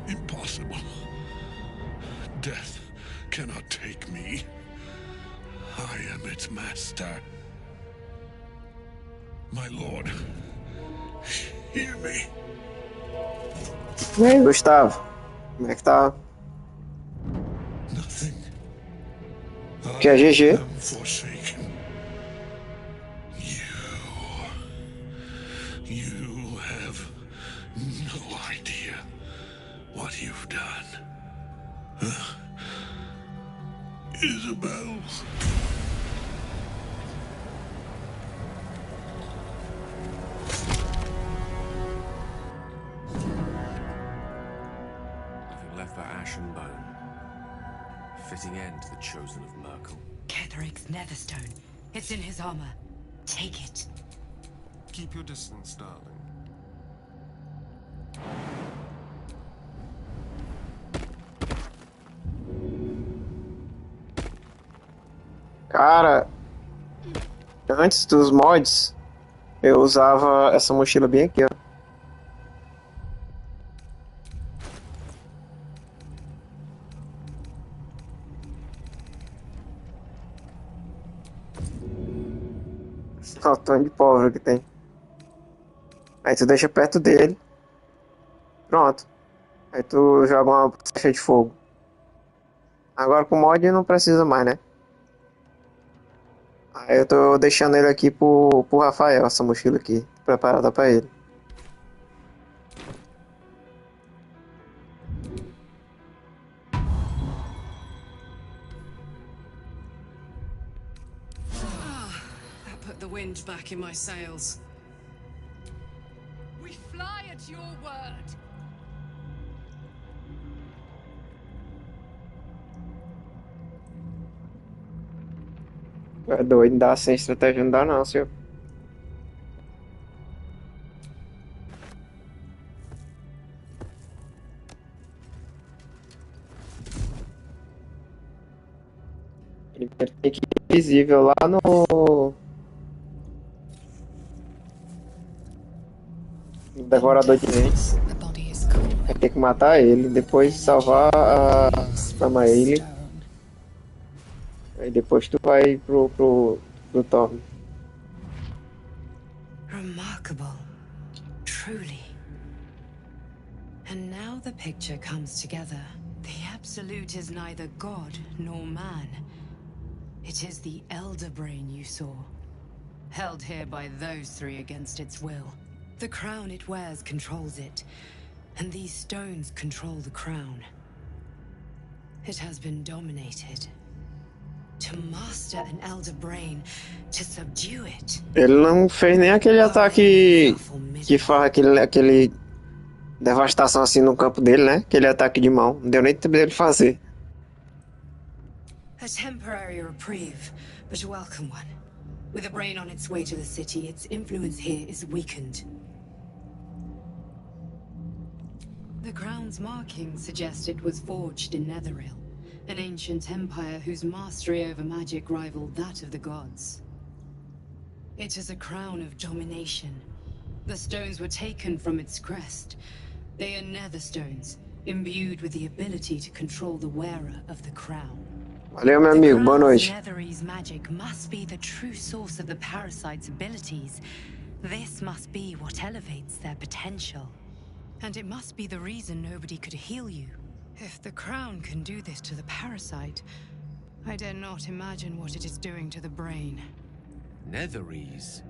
Impossible. Death cannot take me. I am its master. My lord, hear me? E aí, Gustavo? Como é que tá? Nothing. Que é GG? am forsaken. You have no idea what you've done. Isabel. Nothing left but ash and bone. Fitting end to the chosen of Merkel. Ketheric's netherstone. It's in his armor. Take it. Keep your distance, darling. Cara, antes dos mods, eu usava essa mochila bem aqui, ó. Olha o tanto de pólvora que tem. Aí tu deixa perto dele. Pronto. Aí tu joga uma flecha de fogo. Agora com o mod não precisa mais, né? Aí eu tô deixando ele aqui pro Rafael, essa mochila aqui, preparada pra ele. That put the wind back in my sails. We fly at your word. É doido, não dá sem estratégia, não dá não, senhor. Ele tem que ir invisível lá no Devorador de mentes. Vai ter que matar ele, depois salvar a Maile. Aí depois tu vai pro Thorm. Remarkable. Truly. And now the picture comes together. The Absolute is neither God nor man. It is the Elder Brain you saw. Held here by those three against its will. The crown it wears controls it. And these stones control the crown. It has been dominated. To master an Elder Brain, to subdue it. Ele não fez nem aquele ataque que faz aquele devastação assim no campo dele, né? Aquele ataque de mão. Não deu nem tempo dele fazer. A temporary reprieve, but a welcome one. With the brain on its way to the city, its influence here is weakened. The crown's markings suggest it was forged in Netheril, an ancient empire whose mastery over magic rivaled that of the gods. It is a crown of domination. The stones were taken from its crest. They are nether stones, imbued with the ability to control the wearer of the crown. Valeu, meu amigo. Boa noite. Netherese magic must be the true source of the parasite's abilities. This must be what elevates their potential. And it must be the reason nobody could heal you. If the crown can do this to the parasite, I dare not imagine what it is doing to the brain. Netherese?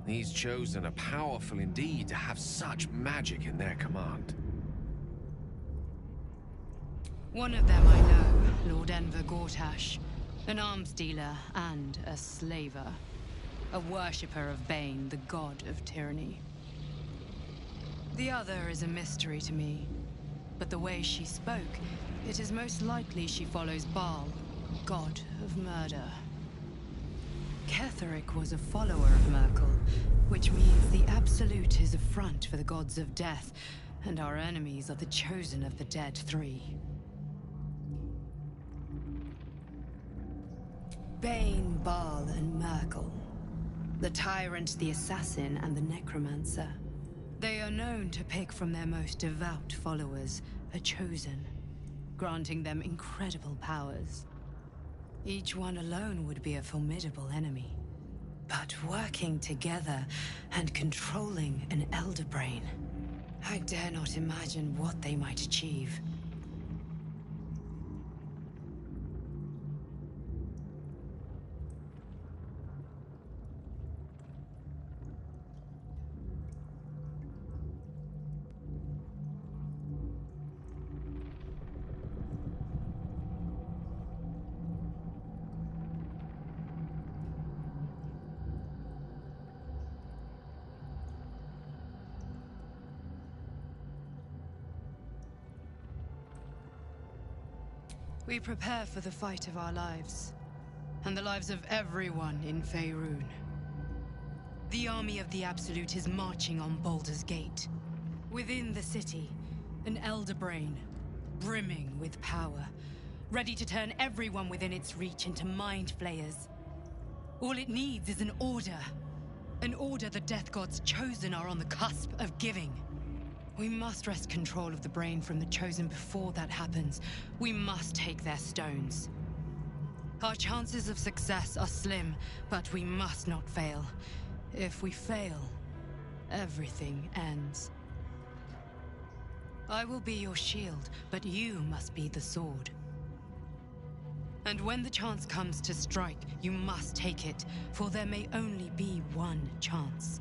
These chosen are powerful indeed to have such magic in their command. One of them I know, Lord Enver Gortash, an arms dealer and a slaver. A worshipper of Bane, the god of tyranny. The other is a mystery to me, but the way she spoke, it is most likely she follows Baal, god of murder. Ketheric was a follower of Merkel, which means the Absolute is a front for the gods of death, and our enemies are the chosen of the Dead Three. Bane, Baal, and Merkel. The Tyrant, the Assassin, and the Necromancer. They are known to pick from their most devout followers, a chosen, granting them incredible powers. Each one alone would be a formidable enemy. but working together and controlling an elder brain. I dare not imagine what they might achieve. We prepare for the fight of our lives, and the lives of everyone in Faerun. The army of the Absolute is marching on Baldur's Gate. Within the city, an elder brain, brimming with power, ready to turn everyone within its reach into mind flayers. All it needs is an order the Death God's chosen are on the cusp of giving. We must wrest control of the brain from the Chosen before that happens. We must take their stones. Our chances of success are slim, but we must not fail. If we fail, everything ends. I will be your shield, but you must be the sword. And when the chance comes to strike, you must take it, for there may only be one chance.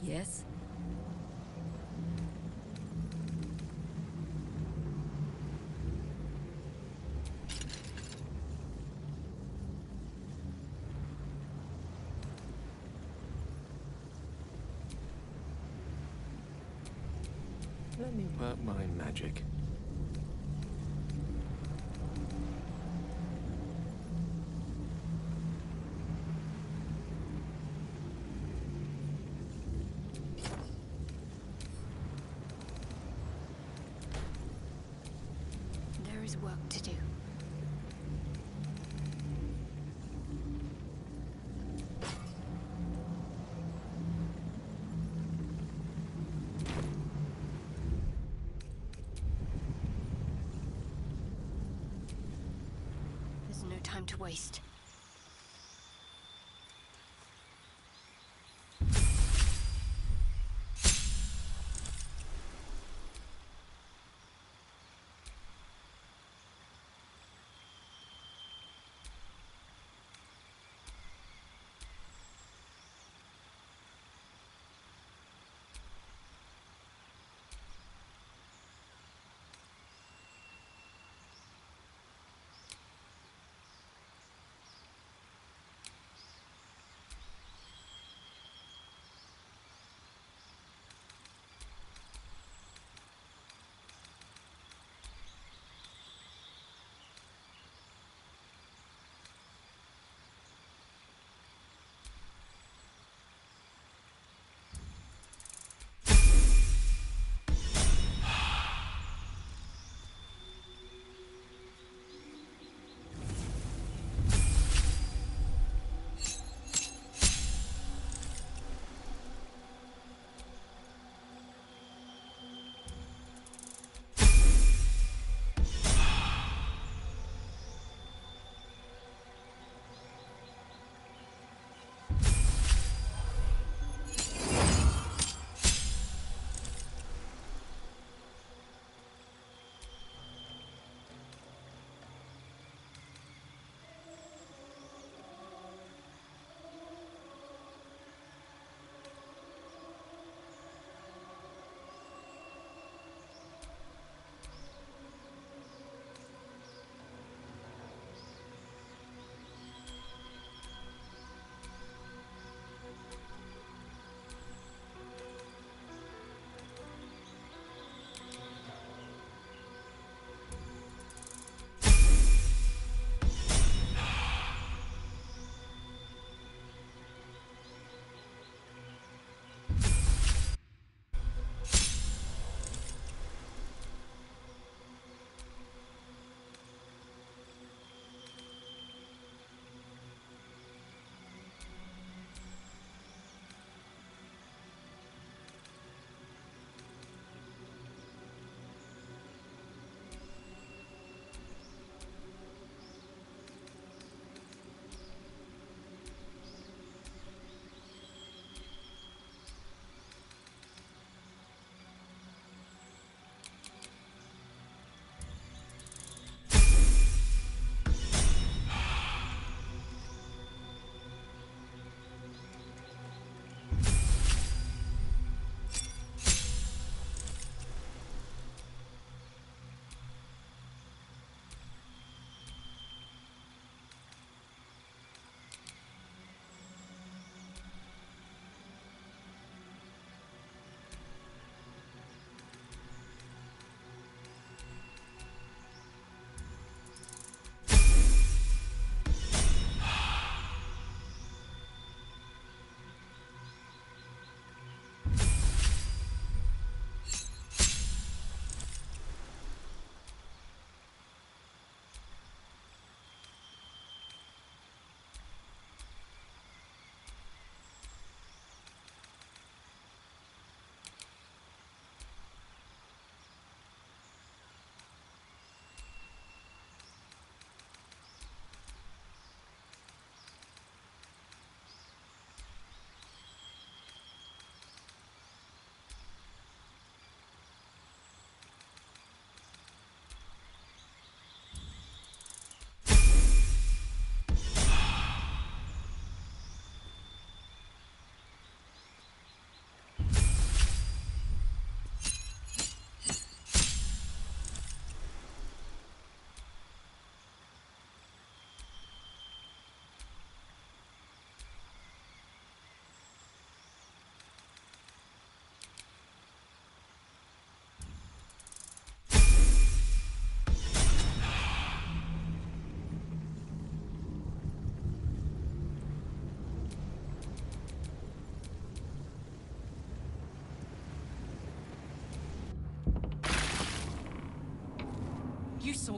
Yes? Let me work my magic. There is work to do. There's no time to waste.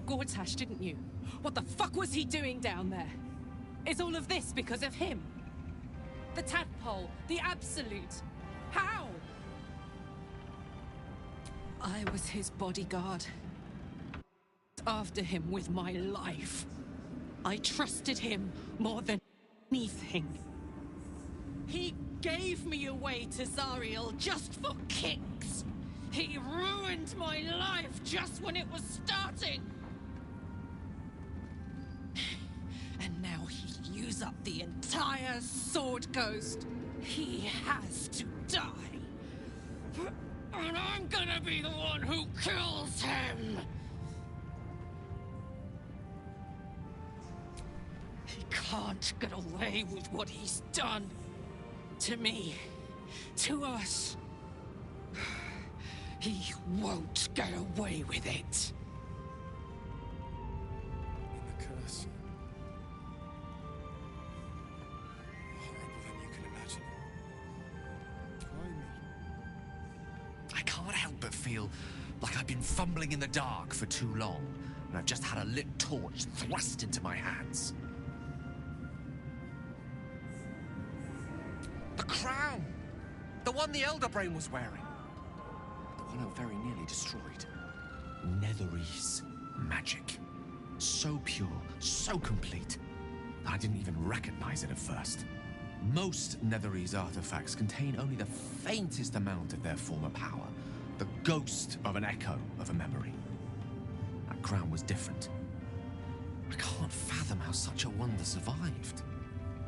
Gortash, didn't you? What the fuck was he doing down there? Is all of this because of him? The tadpole, the absolute. How? I was his bodyguard. After him with my life. I trusted him more than anything. He gave me away to Zariel just for kicks. He ruined my life just when it was starting. And now he'd use up the entire Sword Coast. He has to die. And I'm gonna be the one who kills him. He can't get away with what he's done. To me. To us. He won't get away with it. And the curse. Horrible than you can imagine. Try me. I can't help but feel like I've been fumbling in the dark for too long, and I've just had a lit torch thrust into my hands. The crown! The one the Elder Brain was wearing. The one I very nearly destroyed. Netherese magic. So pure, so complete, that I didn't even recognize it at first. Most Netherese artifacts contain only the faintest amount of their former power. The ghost of an echo of a memory. That crown was different. I can't fathom how such a wonder survived.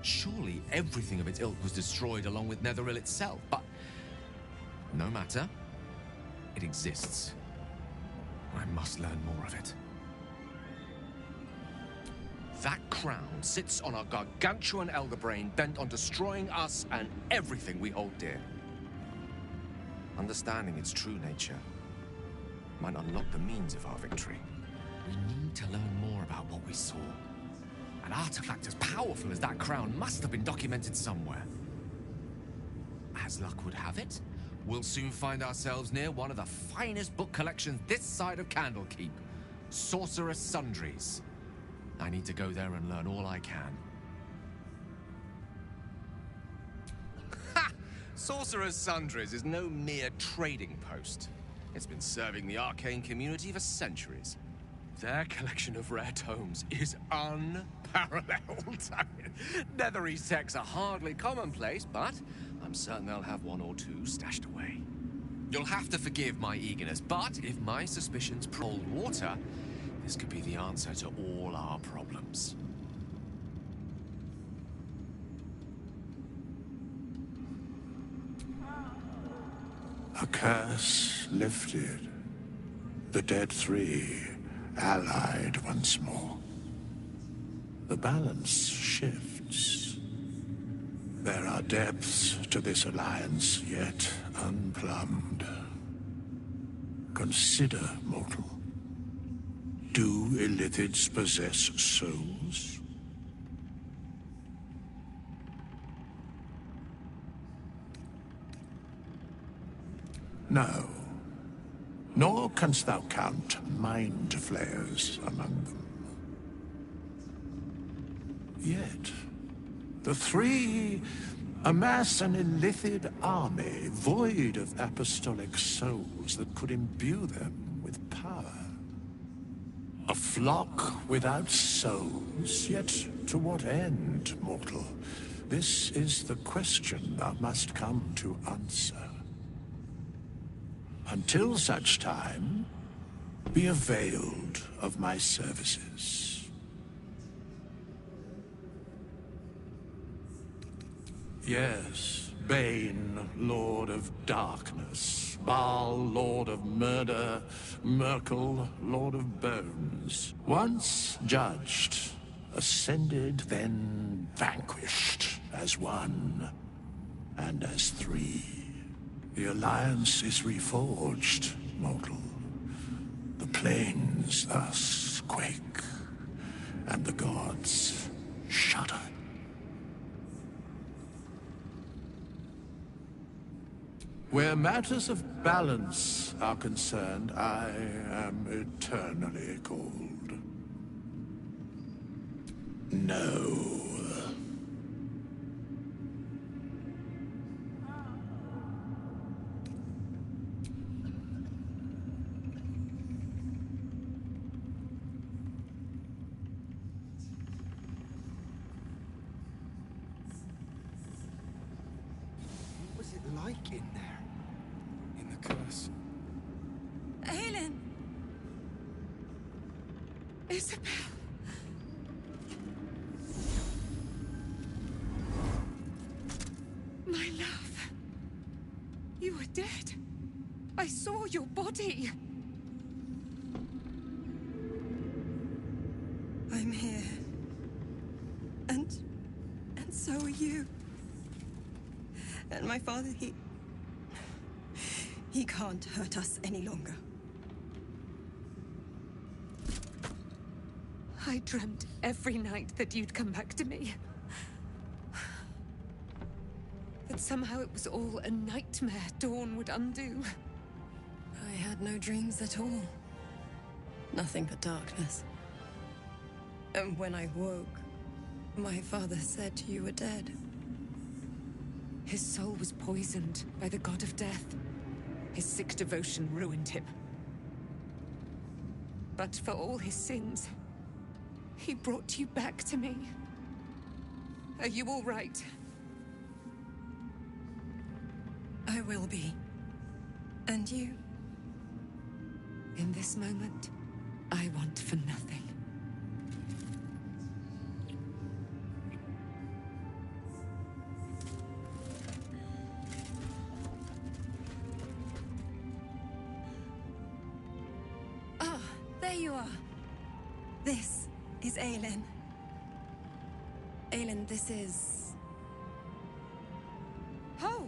Surely everything of its ilk was destroyed along with Netheril itself, but no matter. It exists. I must learn more of it. That crown sits on a gargantuan elder brain bent on destroying us and everything we hold dear. Understanding its true nature might unlock the means of our victory. We need to learn more about what we saw. An artifact as powerful as that crown must have been documented somewhere. As luck would have it, we'll soon find ourselves near one of the finest book collections this side of Candlekeep. Sorcerer's Sundries. I need to go there and learn all I can. Ha! Sorcerer's Sundries is no mere trading post. It's been serving the arcane community for centuries. Their collection of rare tomes is unparalleled. Netherese texts are hardly commonplace, but I'm certain they'll have one or two stashed away. You'll have to forgive my eagerness, but if my suspicions hold water, this could be the answer to all our problems. A curse lifted. The dead three allied once more. The balance shifts. There are depths to this alliance yet unplumbed. Consider, mortal. Do illithids possess souls? No. Nor canst thou count mind flayers among them. Yet, the three amass an illithid army void of apostolic souls that could imbue them with power. A flock without souls, yet to what end, mortal? This is the question thou must come to answer. Until such time, be availed of my services. Yes, Bane, Lord of Darkness, Baal, Lord of Murder, Merkel, Lord of Bones. Once judged, ascended, then vanquished as one, and as three. The Alliance is reforged, mortal. The plains thus quake, and the gods shudder. Where matters of balance are concerned, I am eternally cold. No. What was it like in there? In the curse? Aelin! Isabel! My love. You were dead. I saw your body. I'm here. And so are you. And my father, he can't hurt us any longer. I dreamt every night that you'd come back to me. That somehow it was all a nightmare Dawn would undo. I had no dreams at all. Nothing but darkness. And when I woke, my father said you were dead. His soul was poisoned by the god of death. His sick devotion ruined him. But for all his sins, he brought you back to me. Are you all right? I will be. And you? In this moment, I want for nothing. Ah, there you are. This is Aelin. Aelin, this is... Oh,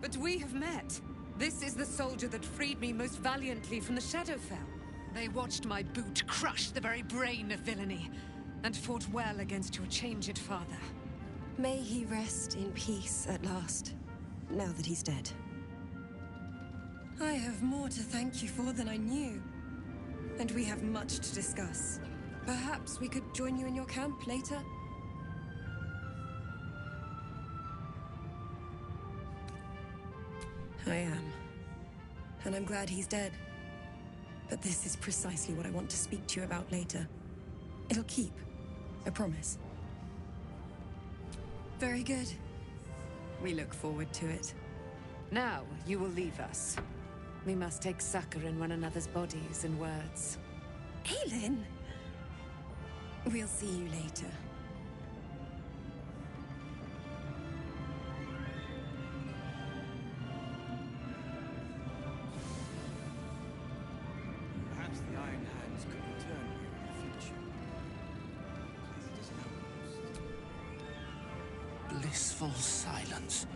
but we have met. This is the soldier that freed me most valiantly from the Shadowfell. They watched my boot crush the very brain of villainy, and fought well against your changed father. May he rest in peace at last, now that he's dead. I have more to thank you for than I knew, and we have much to discuss. Perhaps we could join you in your camp later? I am. And I'm glad he's dead. But this is precisely what I want to speak to you about later. It'll keep. I promise. Very good. We look forward to it. Now, you will leave us. We must take succor in one another's bodies and words. Aelin! We'll see you later. Perhaps the Iron Hands could return here in the future. Blissful silence.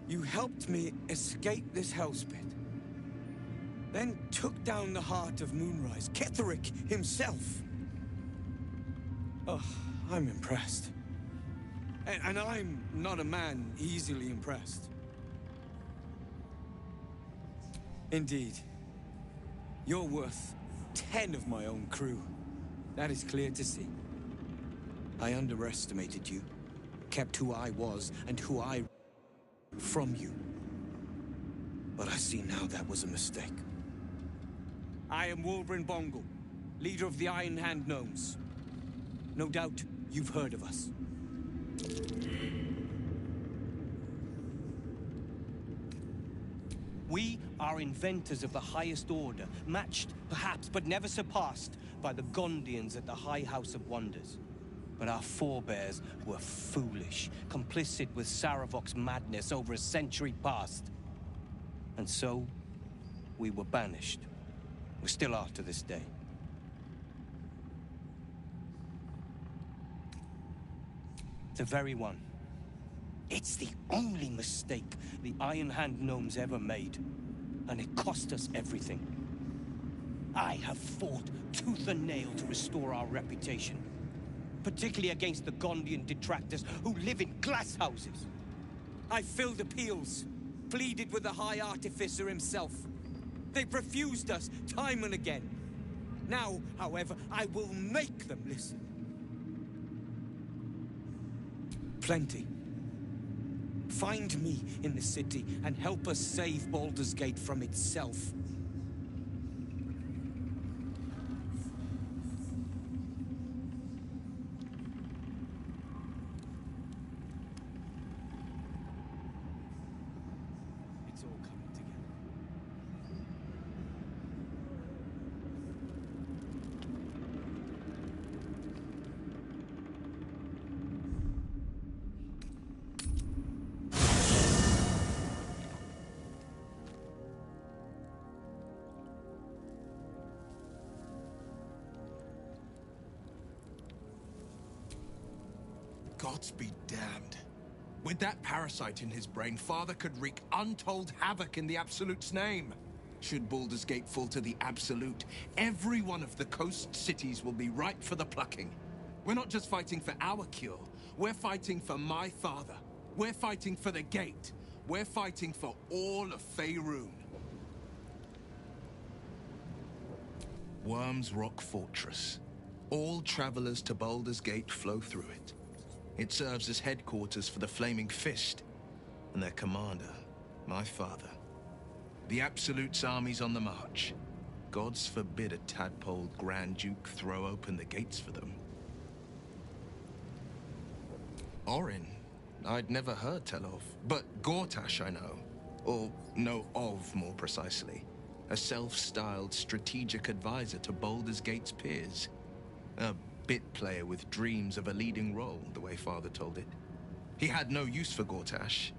You helped me escape this hellspit. Then took down the heart of Moonrise, Ketheric himself. Oh, I'm impressed. And I'm not a man easily impressed. Indeed. You're worth 10 of my own crew. That is clear to see. I underestimated you, kept who I was and who I from you. But I see now that was a mistake. I am Wolverine Bongal, leader of the Iron Hand Gnomes. No doubt you've heard of us. We are inventors of the highest order, matched, perhaps, but never surpassed by the Gondians at the High House of Wonders. But our forebears were foolish, complicit with Saravok's madness over a century past. And so, we were banished. We still are to this day. The very one. It's the only mistake the Iron Hand Gnomes ever made. And it cost us everything. I have fought tooth and nail to restore our reputation. particularly against the Gondian detractors who live in glass houses. I filled appeals, pleaded with the High Artificer himself. They've refused us time and again. Now, however, I will make them listen. Plenty. Find me in the city and help us save Baldur's Gate from itself. It's all coming together. Gods be damned. With that parasite in his brain, Father could wreak untold havoc in the Absolute's name. Should Baldur's Gate fall to the Absolute, every one of the coast cities will be ripe for the plucking. We're not just fighting for our cure, we're fighting for my father. We're fighting for the Gate. We're fighting for all of Faerun. Worm's Rock Fortress. All travelers to Baldur's Gate flow through it. It serves as headquarters for the Flaming Fist, and their commander, my father. The Absolute's army's on the march. Gods forbid a tadpole Grand Duke throw open the gates for them. Orin, I'd never heard tell of, but Gortash I know. Or know of, more precisely. A self-styled strategic advisor to Baldur's Gate's peers. A bit player with dreams of a leading role, the way Father told it. He had no use for Gortash,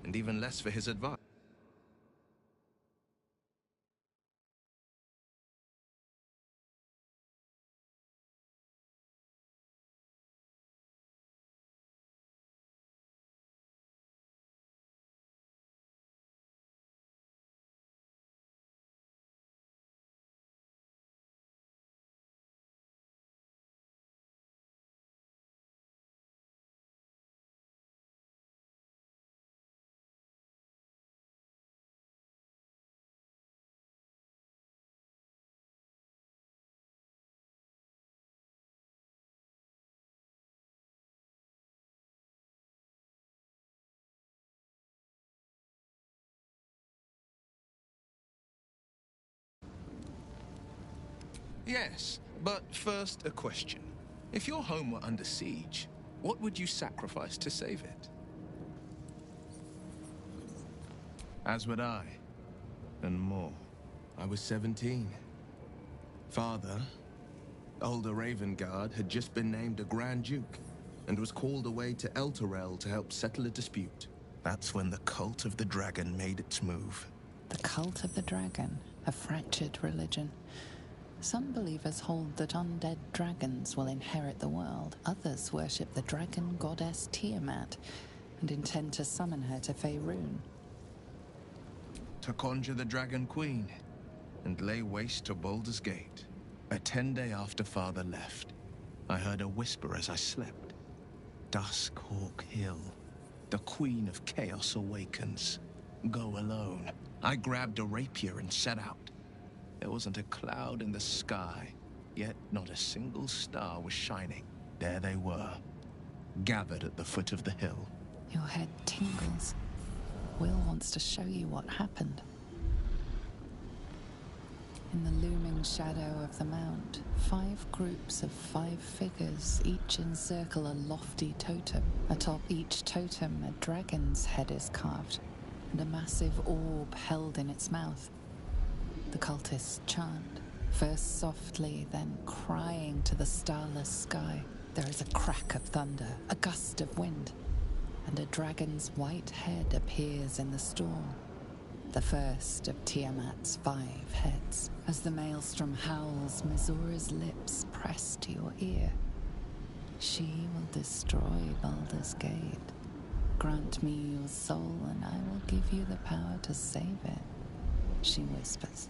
and even less for his advice. Yes, but first a question. If your home were under siege, what would you sacrifice to save it? As would I, and more. I was 17. Father, older Ravengard, had just been named a Grand Duke, and was called away to Elturel to help settle a dispute. That's when the Cult of the Dragon made its move. The Cult of the Dragon, a fractured religion. Some believers hold that undead dragons will inherit the world. Others worship the dragon goddess Tiamat and intend to summon her to Faerun. To conjure the Dragon Queen and lay waste to Baldur's Gate. A 10-day after Father left, I heard a whisper as I slept. Duskhawk Hill. The Queen of Chaos awakens. Go alone. I grabbed a rapier and set out. There wasn't a cloud in the sky, yet not a single star was shining. There they were, gathered at the foot of the hill. Your head tingles. Will wants to show you what happened. In the looming shadow of the mount, 5 groups of 5 figures each encircle a lofty totem. Atop each totem, a dragon's head is carved, and a massive orb held in its mouth. The cultists chant, first softly, then crying to the starless sky. There is a crack of thunder, a gust of wind, and a dragon's white head appears in the storm. The first of Tiamat's 5 heads. As the maelstrom howls, Mizura's lips press to your ear. She will destroy Baldur's Gate. Grant me your soul, and I will give you the power to save it, she whispers.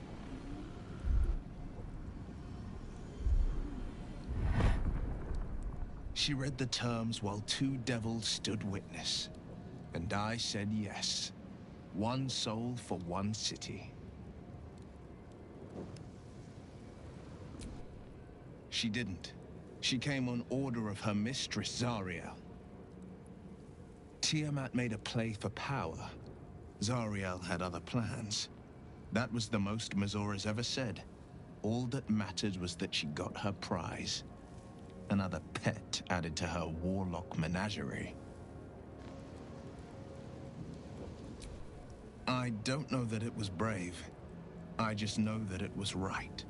She read the terms while two devils stood witness. And I said yes. One soul for one city. She didn't. She came on order of her mistress, Zariel. Tiamat made a play for power. Zariel had other plans. That was the most Mazora's ever said. All that mattered was that she got her prize. Another pet added to her warlock menagerie. I don't know that it was brave. I just know that it was right.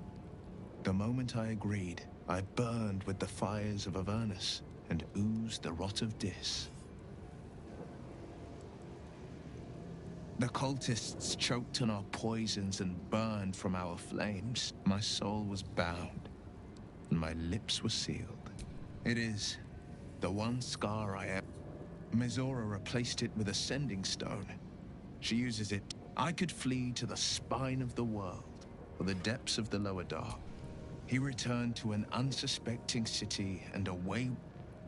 The moment I agreed, I burned with the fires of Avernus and oozed the rot of Dis. The cultists choked on our poisons and burned from our flames. My soul was bound, and my lips were sealed. It is the one scar I am. Mizora replaced it with a sending stone. She uses it. I could flee to the spine of the world, or the depths of the lower dark. He returned to an unsuspecting city and away.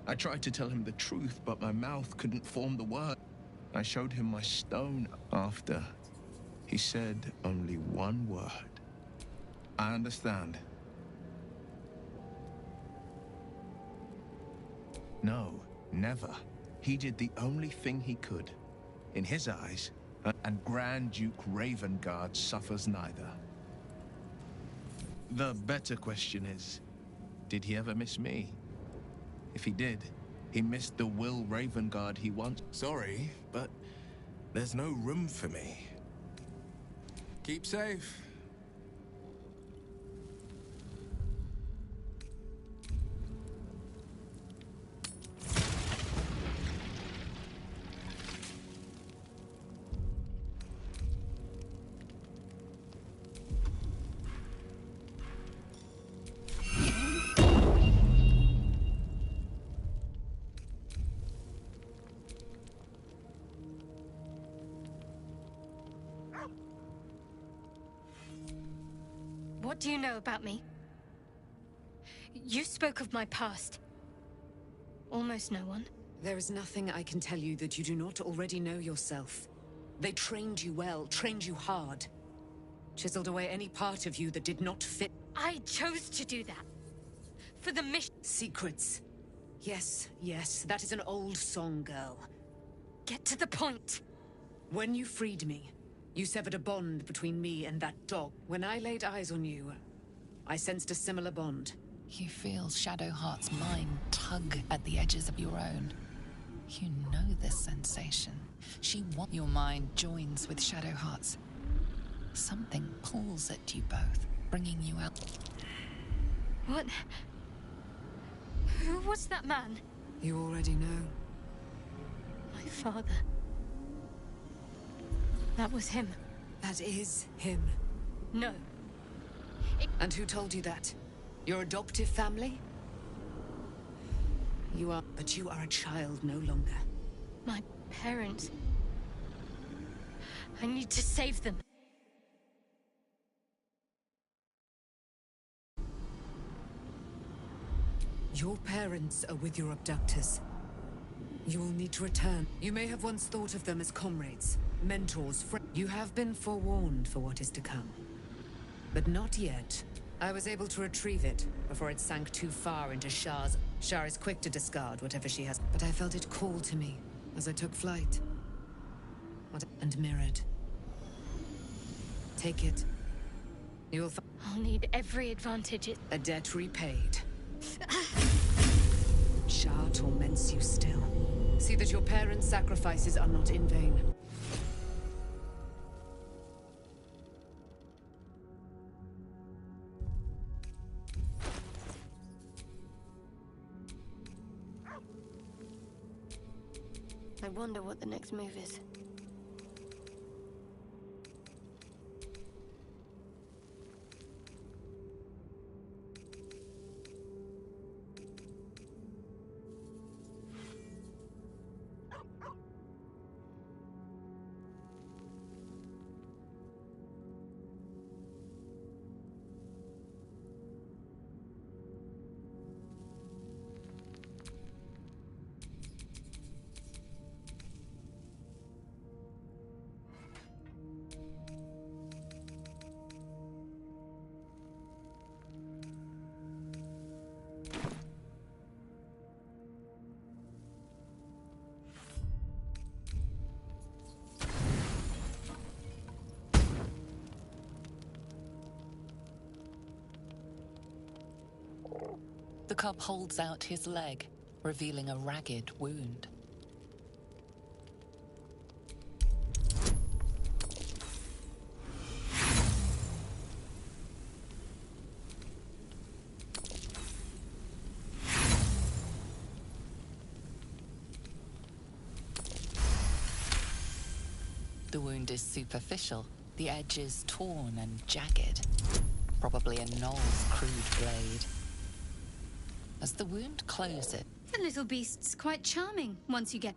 I tried to tell him the truth, but my mouth couldn't form the word. I showed him my stone. After, he said only one word. I understand. No, never. He did the only thing he could. In his eyes, and Grand Duke Ravengard suffers neither. The better question is, did he ever miss me? If he did, he missed the Will Ravengard he once... Sorry, but there's no room for me. Keep safe. What do you know about me? You spoke of my past. Almost no one. There is nothing I can tell you that you do not already know yourself. They trained you well, trained you hard. Chiseled away any part of you that did not fit. I chose to do that. For the mission. Secrets. Yes, yes, that is an old song, girl. Get to the point. When you freed me, you severed a bond between me and that dog. When I laid eyes on you, I sensed a similar bond. You feel Shadowheart's mind tug at the edges of your own. You know this sensation. Your mind joins with Shadowheart's. Something pulls at you both, bringing you out. What? Who was that man? You already know. My father. That was him. That is him. No. And who told you that? Your adoptive family? You are... But you are a child no longer. My parents. I need to save them. Your parents are with your abductors. You will need to return. You may have once thought of them as comrades, mentors, friends. You have been forewarned for what is to come. But not yet. I was able to retrieve it before it sank too far into Shar's. Shar is quick to discard whatever she has. But I felt it call to me as I took flight. And mirrored. Take it. You'll find... I'll need every advantage it... A debt repaid. Shar torments you still. See that your parents' sacrifices are not in vain. I wonder what the next move is. The cub holds out his leg, revealing a ragged wound. The wound is superficial, the edge is torn and jagged. Probably a gnoll's crude blade. As the wound closes... The little beast's quite charming once you get...